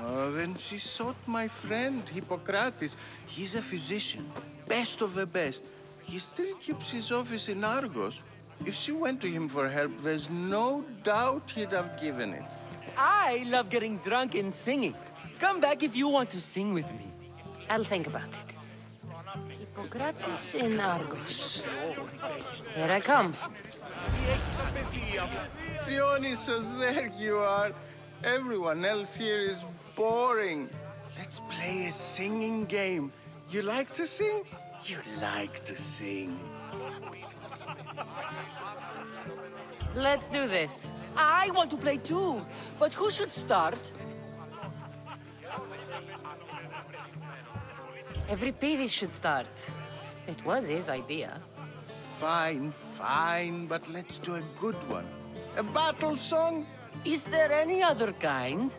Oh, then she sought my friend, Hippocrates. He's a physician, best of the best. He still keeps his office in Argos. If she went to him for help, there's no doubt he'd have given it. I love getting drunk and singing. Come back if you want to sing with me. I'll think about it. Hippocrates in Argos. Here I come. Dionysus, there you are. Everyone else here is boring. Let's play a singing game. You like to sing? You like to sing. Let's do this. I want to play too, but who should start? Euripides should start. It was his idea. Fine, fine, but let's do a good one. A battle song? Is there any other kind?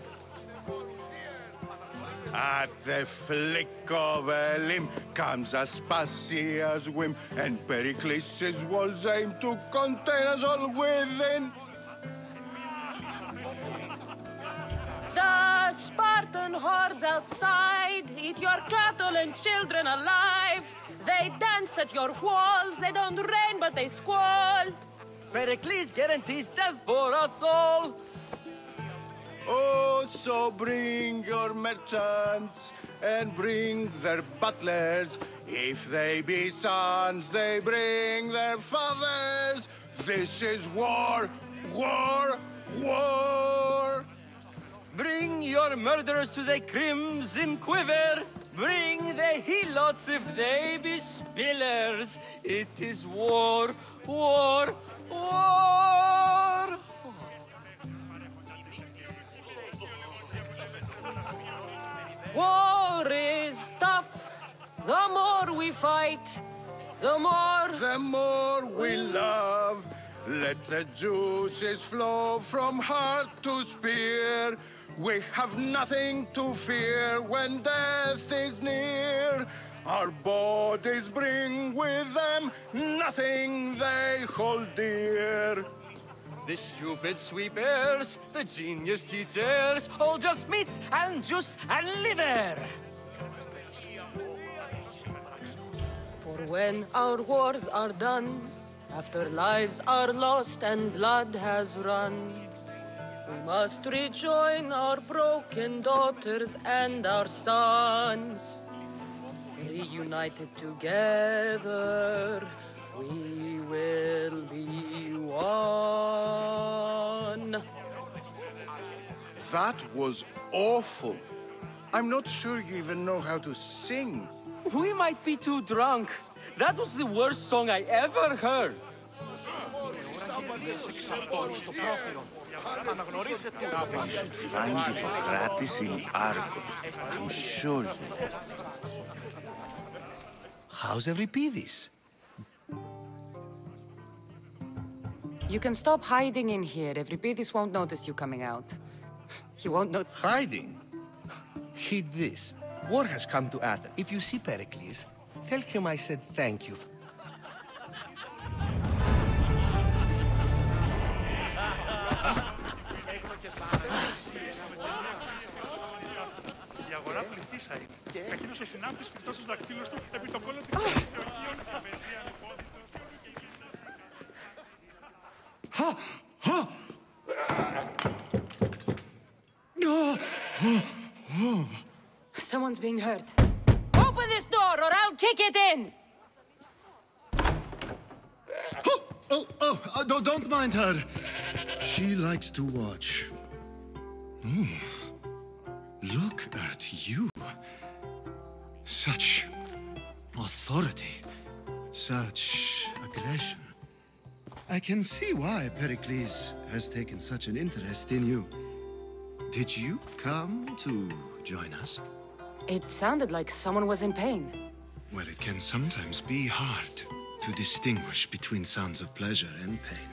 At the flick of a limb comes Aspasia's whim, and Pericles' walls aim to contain us all within. The Spartan hordes outside eat your cattle and children alive. They dance at your walls. They don't rain, but they squall. Pericles guarantees death for us all. Oh, so bring your merchants and bring their butlers. If they be sons, they bring their fathers. This is war, war, war. Bring your murderers to the crimson quiver. Bring the helots if they be spillers. It is war, war, war. War is tough. The more we fight, the more we love. Let the juices flow from heart to spear. We have nothing to fear when death is near. Our bodies bring with them nothing they hold dear. The stupid sweepers, the genius teachers, all just meats and juice and liver. For when our wars are done, after lives are lost and blood has run, we must rejoin our broken daughters and our sons. Reunited together, we will be one. That was awful. I'm not sure you even know how to sing. We might be too drunk. That was the worst song I ever heard. We should find Hippocrates in Argos. I'm sure he will. How's Euripides? You can stop hiding in here. Euripides won't notice you coming out. He won't know. Hiding? Heed this. War has come to Athens. If you see Pericles, tell him I said thank you. Η αγορά πληθύσα είναι. Εκείνος ο συνάφτης φυκτός στους δακτύλους του επί το κόλλο του Γεωργίων ευαισία ανυπόδητος. Someone's being hurt. Open this door or I'll kick it in! Don't mind her. She likes to watch. Look at you. Such authority. Such aggression. I can see why Pericles has taken such an interest in you. Did you come to join us? It sounded like someone was in pain. Well, it can sometimes be hard to distinguish between sounds of pleasure and pain.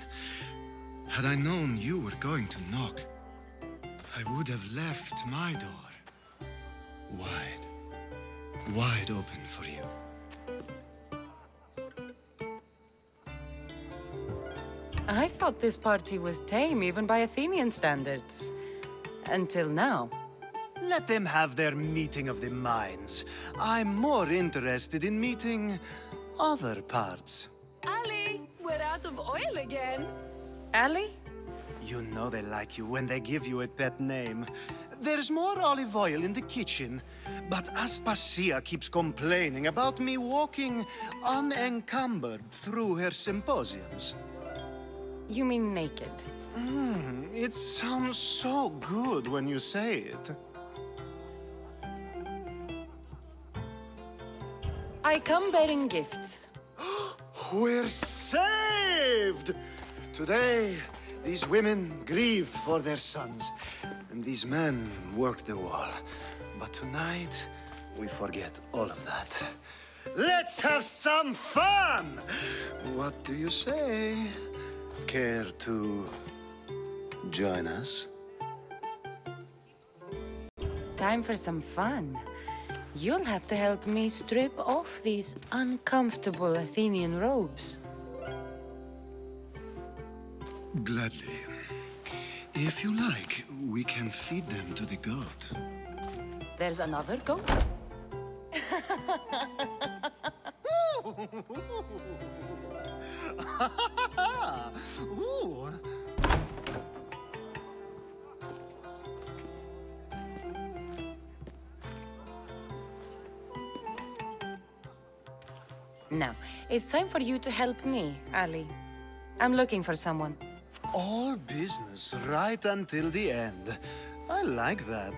Had I known you were going to knock, I would have left my door wide open for you. I thought this party was tame even by Athenian standards. Until now. Let them have their meeting of the minds. I'm more interested in meeting other parts. Ali, we're out of oil again. Ali? You know they like you when they give you a pet name. There's more olive oil in the kitchen, but Aspasia keeps complaining about me walking unencumbered through her symposiums. You mean naked? It sounds so good when you say it. I come bearing gifts. We're saved! Today, these women grieved for their sons, and these men worked the wall. But tonight, we forget all of that. Let's have some fun! What do you say? Care to join us? Time for some fun. You'll have to help me strip off these uncomfortable Athenian robes. Gladly. If you like, we can feed them to the goat. There's another goat? Ooh. Now, it's time for you to help me, Ali. I'm looking for someone. All business right until the end. I like that.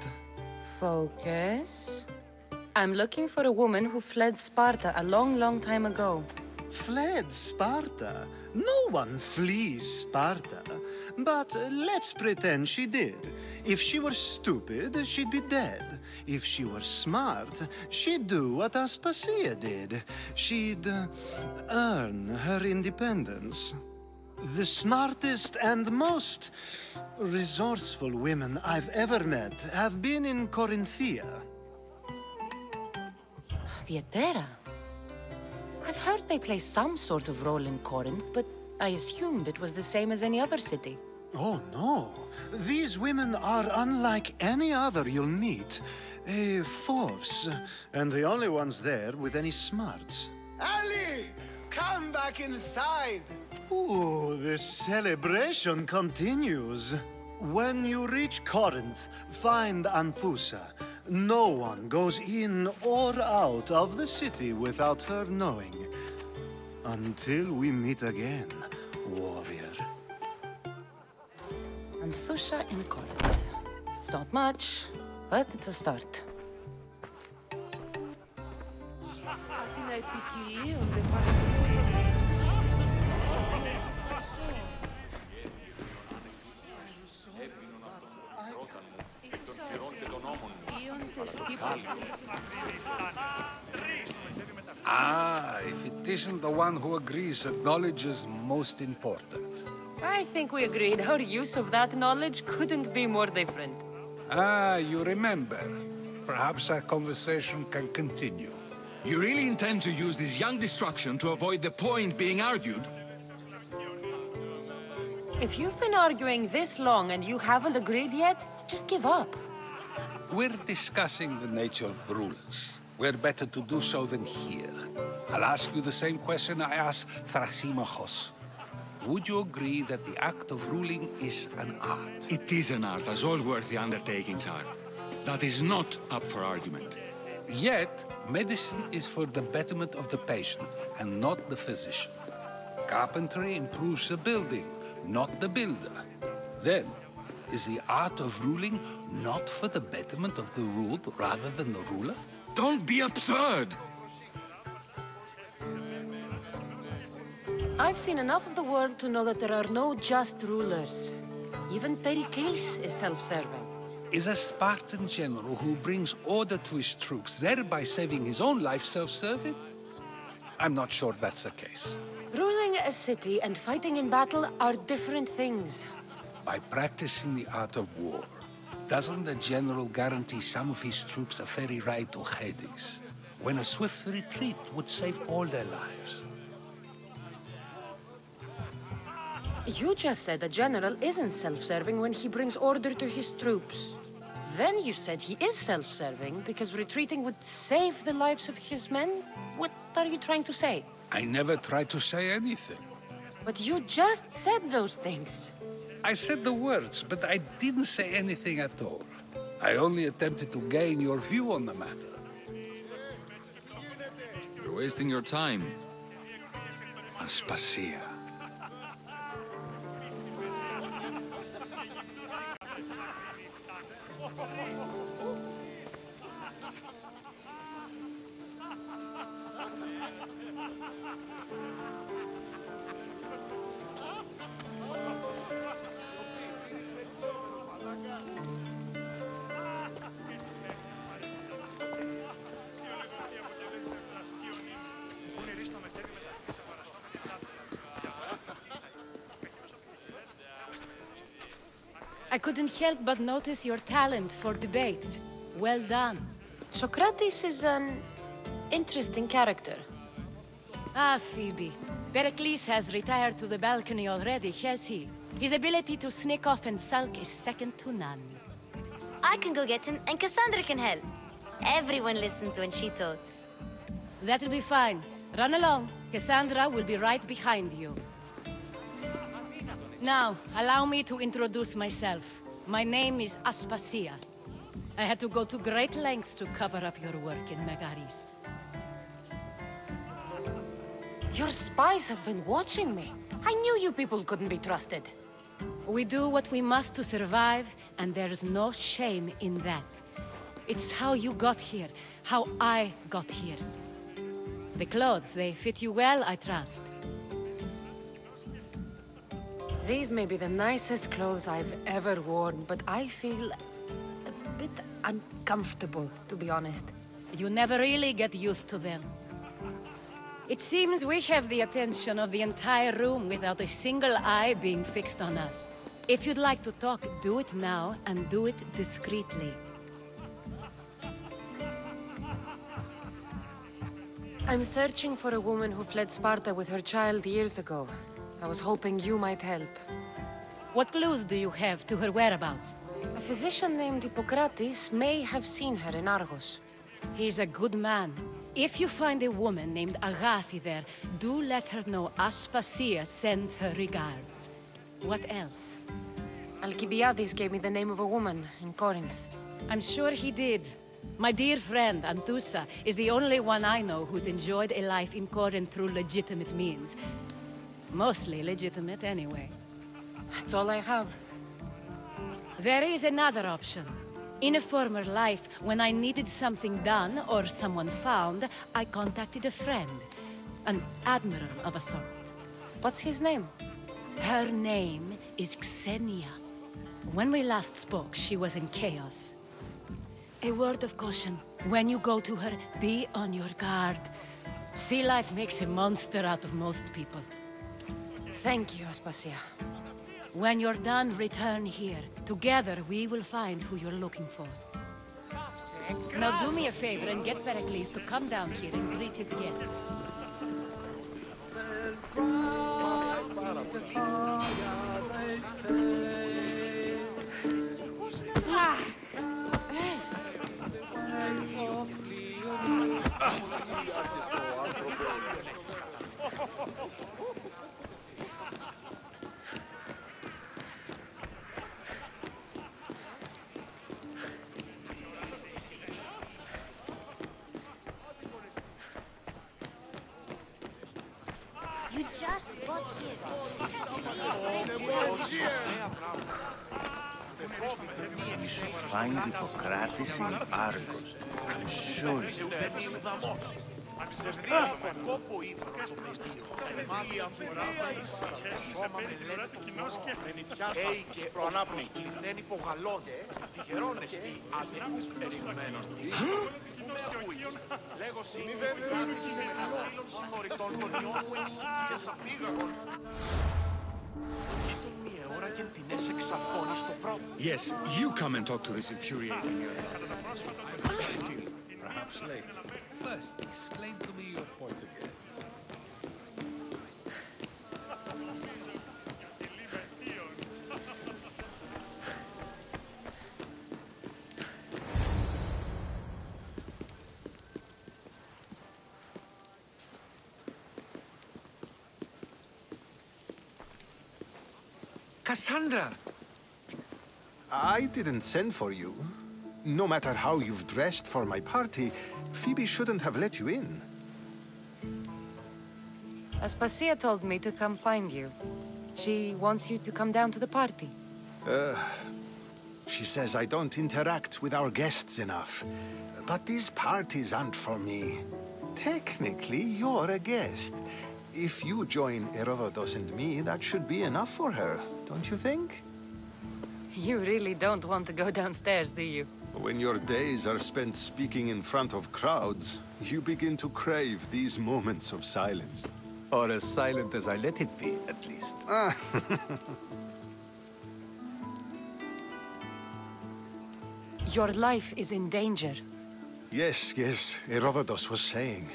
Focus. I'm looking for a woman who fled Sparta a long, long time ago. Fled Sparta? No one flees Sparta. But let's pretend she did. If she were stupid, she'd be dead. If she were smart, she'd do what Aspasia did. She'd earn her independence. The smartest and most resourceful women I've ever met have been in Corinthia. Theatera? I've heard they play some sort of role in Corinth, but I assumed it was the same as any other city. Oh, no. These women are unlike any other you'll meet. A force, and the only ones there with any smarts. Ali! Come back inside! Ooh, the celebration continues. When you reach Corinth, find Anthusa. No one goes in or out of the city without her knowing. Until we meet again, warrior. Anthusa in Corinth. It's not much, but it's a start. Ah, if it isn't the one who agrees that knowledge is most important. I think we agreed our use of that knowledge couldn't be more different. Ah, you remember. Perhaps our conversation can continue. You really intend to use this young destruction to avoid the point being argued? If you've been arguing this long and you haven't agreed yet, just give up. We're discussing the nature of rulers. Where better to do so than here? I'll ask you the same question I asked Thrasymachos. Would you agree that the act of ruling is an art? It is an art, as all worthy undertakings are. That is not up for argument. Yet, medicine is for the betterment of the patient, and not the physician. Carpentry improves the building, not the builder. Then, is the art of ruling not for the betterment of the ruled rather than the ruler? Don't be absurd! I've seen enough of the world to know that there are no just rulers. Even Pericles is self-serving. Is a Spartan general who brings order to his troops, thereby saving his own life, self-serving? I'm not sure that's the case. Ruling a city and fighting in battle are different things. By practicing the art of war, doesn't the general guarantee some of his troops a ferry ride to Hades, when a swift retreat would save all their lives? You just said a general isn't self-serving when he brings order to his troops. Then you said he is self-serving because retreating would save the lives of his men? What are you trying to say? I never tried to say anything. But you just said those things. I said the words, but I didn't say anything at all. I only attempted to gain your view on the matter. You're wasting your time. Aspasia. I couldn't help but notice your talent for debate. Well done. Socrates is an interesting character. Ah, Phoebe. Pericles has retired to the balcony already, has he? His ability to sneak off and sulk is second to none. I can go get him, and Cassandra can help. Everyone listens when she talks. That'll be fine. Run along. Cassandra will be right behind you. Now, allow me to introduce myself. My name is Aspasia. I had to go to great lengths to cover up your work in Megaris. Your spies have been watching me. I knew you people couldn't be trusted. We do what we must to survive, and there's no shame in that. It's how you got here, how I got here. The clothes, they fit you well, I trust. These may be the nicest clothes I've ever worn, but I feel a bit uncomfortable, to be honest. You never really get used to them. It seems we have the attention of the entire room without a single eye being fixed on us. If you'd like to talk, do it now, and do it discreetly. I'm searching for a woman who fled Sparta with her child years ago. I was hoping you might help. What clues do you have to her whereabouts? A physician named Hippocrates may have seen her in Argos. He's a good man. If you find a woman named Agathi there, do let her know Aspasia sends her regards. What else? Alcibiades gave me the name of a woman in Corinth. I'm sure he did. My dear friend, Anthusa, is the only one I know who's enjoyed a life in Corinth through legitimate means. Mostly legitimate, anyway. That's all I have. There is another option. In a former life, when I needed something done or someone found, I contacted a friend. An admiral of a sort. What's his name? Her name is Xenia. When we last spoke, she was in chaos. A word of caution. When you go to her, be on your guard. Sea life makes a monster out of most people. Thank you, Aspasia. When you're done, return here. Together, we will find who you're looking for. Now do me a favor and get Pericles to come down here and greet his guests. just got here. You should find Hippocrates in Argos. I'm sure he's there. Yes, you come and talk to this infuriating... Perhaps later. First, explain to me your point of view. Cassandra! I didn't send for you. No matter how you've dressed for my party, Phoebe shouldn't have let you in. Aspasia told me to come find you. She wants you to come down to the party. She says I don't interact with our guests enough. But these parties aren't for me. Technically, you're a guest. If you join Herodotus and me, that should be enough for her, don't you think? You really don't want to go downstairs, do you? When your days are spent speaking in front of crowds, you begin to crave these moments of silence. Or as silent as I let it be, at least. Your life is in danger. Yes, Herodotus was saying.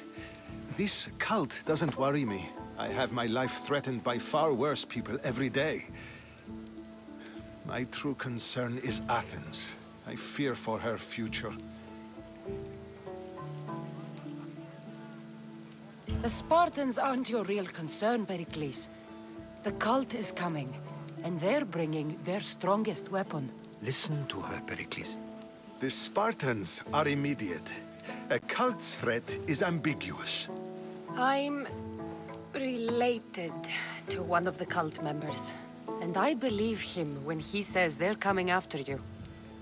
This cult doesn't worry me. I have my life threatened by far worse people every day. My true concern is Athens. I fear for her future. The Spartans aren't your real concern, Pericles. The cult is coming, and they're bringing their strongest weapon. Listen to her, Pericles. The Spartans are immediate. A cult's threat is ambiguous. I'm related to one of the cult members, and I believe him when he says they're coming after you.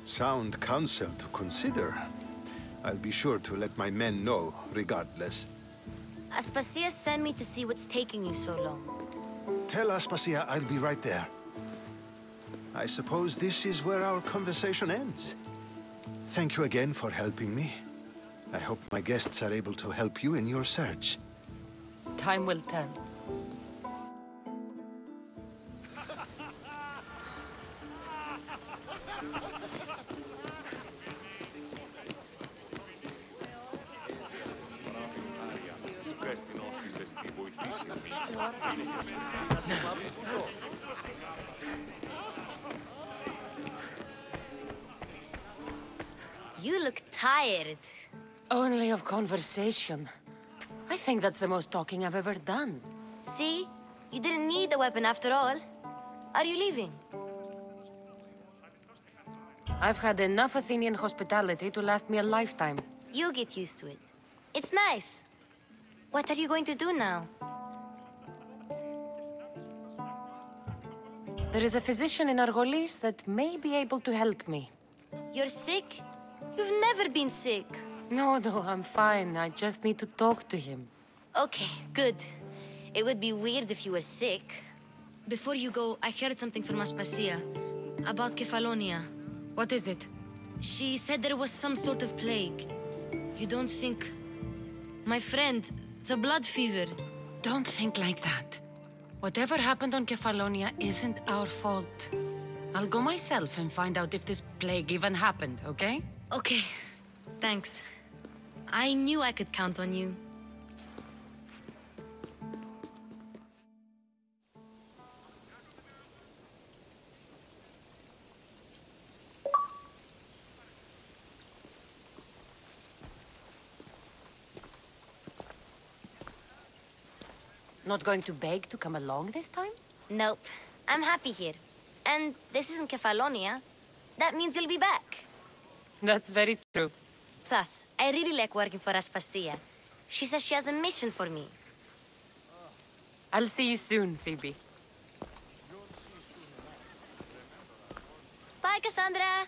Sound counsel to consider. I'll be sure to let my men know, regardless. Aspasia sent me to see what's taking you so long. Tell Aspasia I'll be right there. I suppose this is where our conversation ends. Thank you again for helping me. I hope my guests are able to help you in your search. Time will tell. You look tired. Only of conversation. I think that's the most talking I've ever done. See? You didn't need the weapon after all. Are you leaving? I've had enough Athenian hospitality to last me a lifetime. You'll get used to it. It's nice. What are you going to do now? There is a physician in Argolis that may be able to help me. You're sick? You've never been sick. No, I'm fine. I just need to talk to him. Okay, good. It would be weird if you were sick. Before you go, I heard something from Aspasia about Kefalonia. What is it? She said there was some sort of plague. You don't think... My friend, the blood fever. Don't think like that. Whatever happened on Kefalonia isn't our fault. I'll go myself and find out if this plague even happened, okay? Okay, thanks. I knew I could count on you. Not going to beg to come along this time? Nope. I'm happy here. And this isn't Kefalonia. That means you'll be back. That's very true. Plus, I really like working for Aspasia. She says she has a mission for me. I'll see you soon, Phoebe. Bye, Cassandra.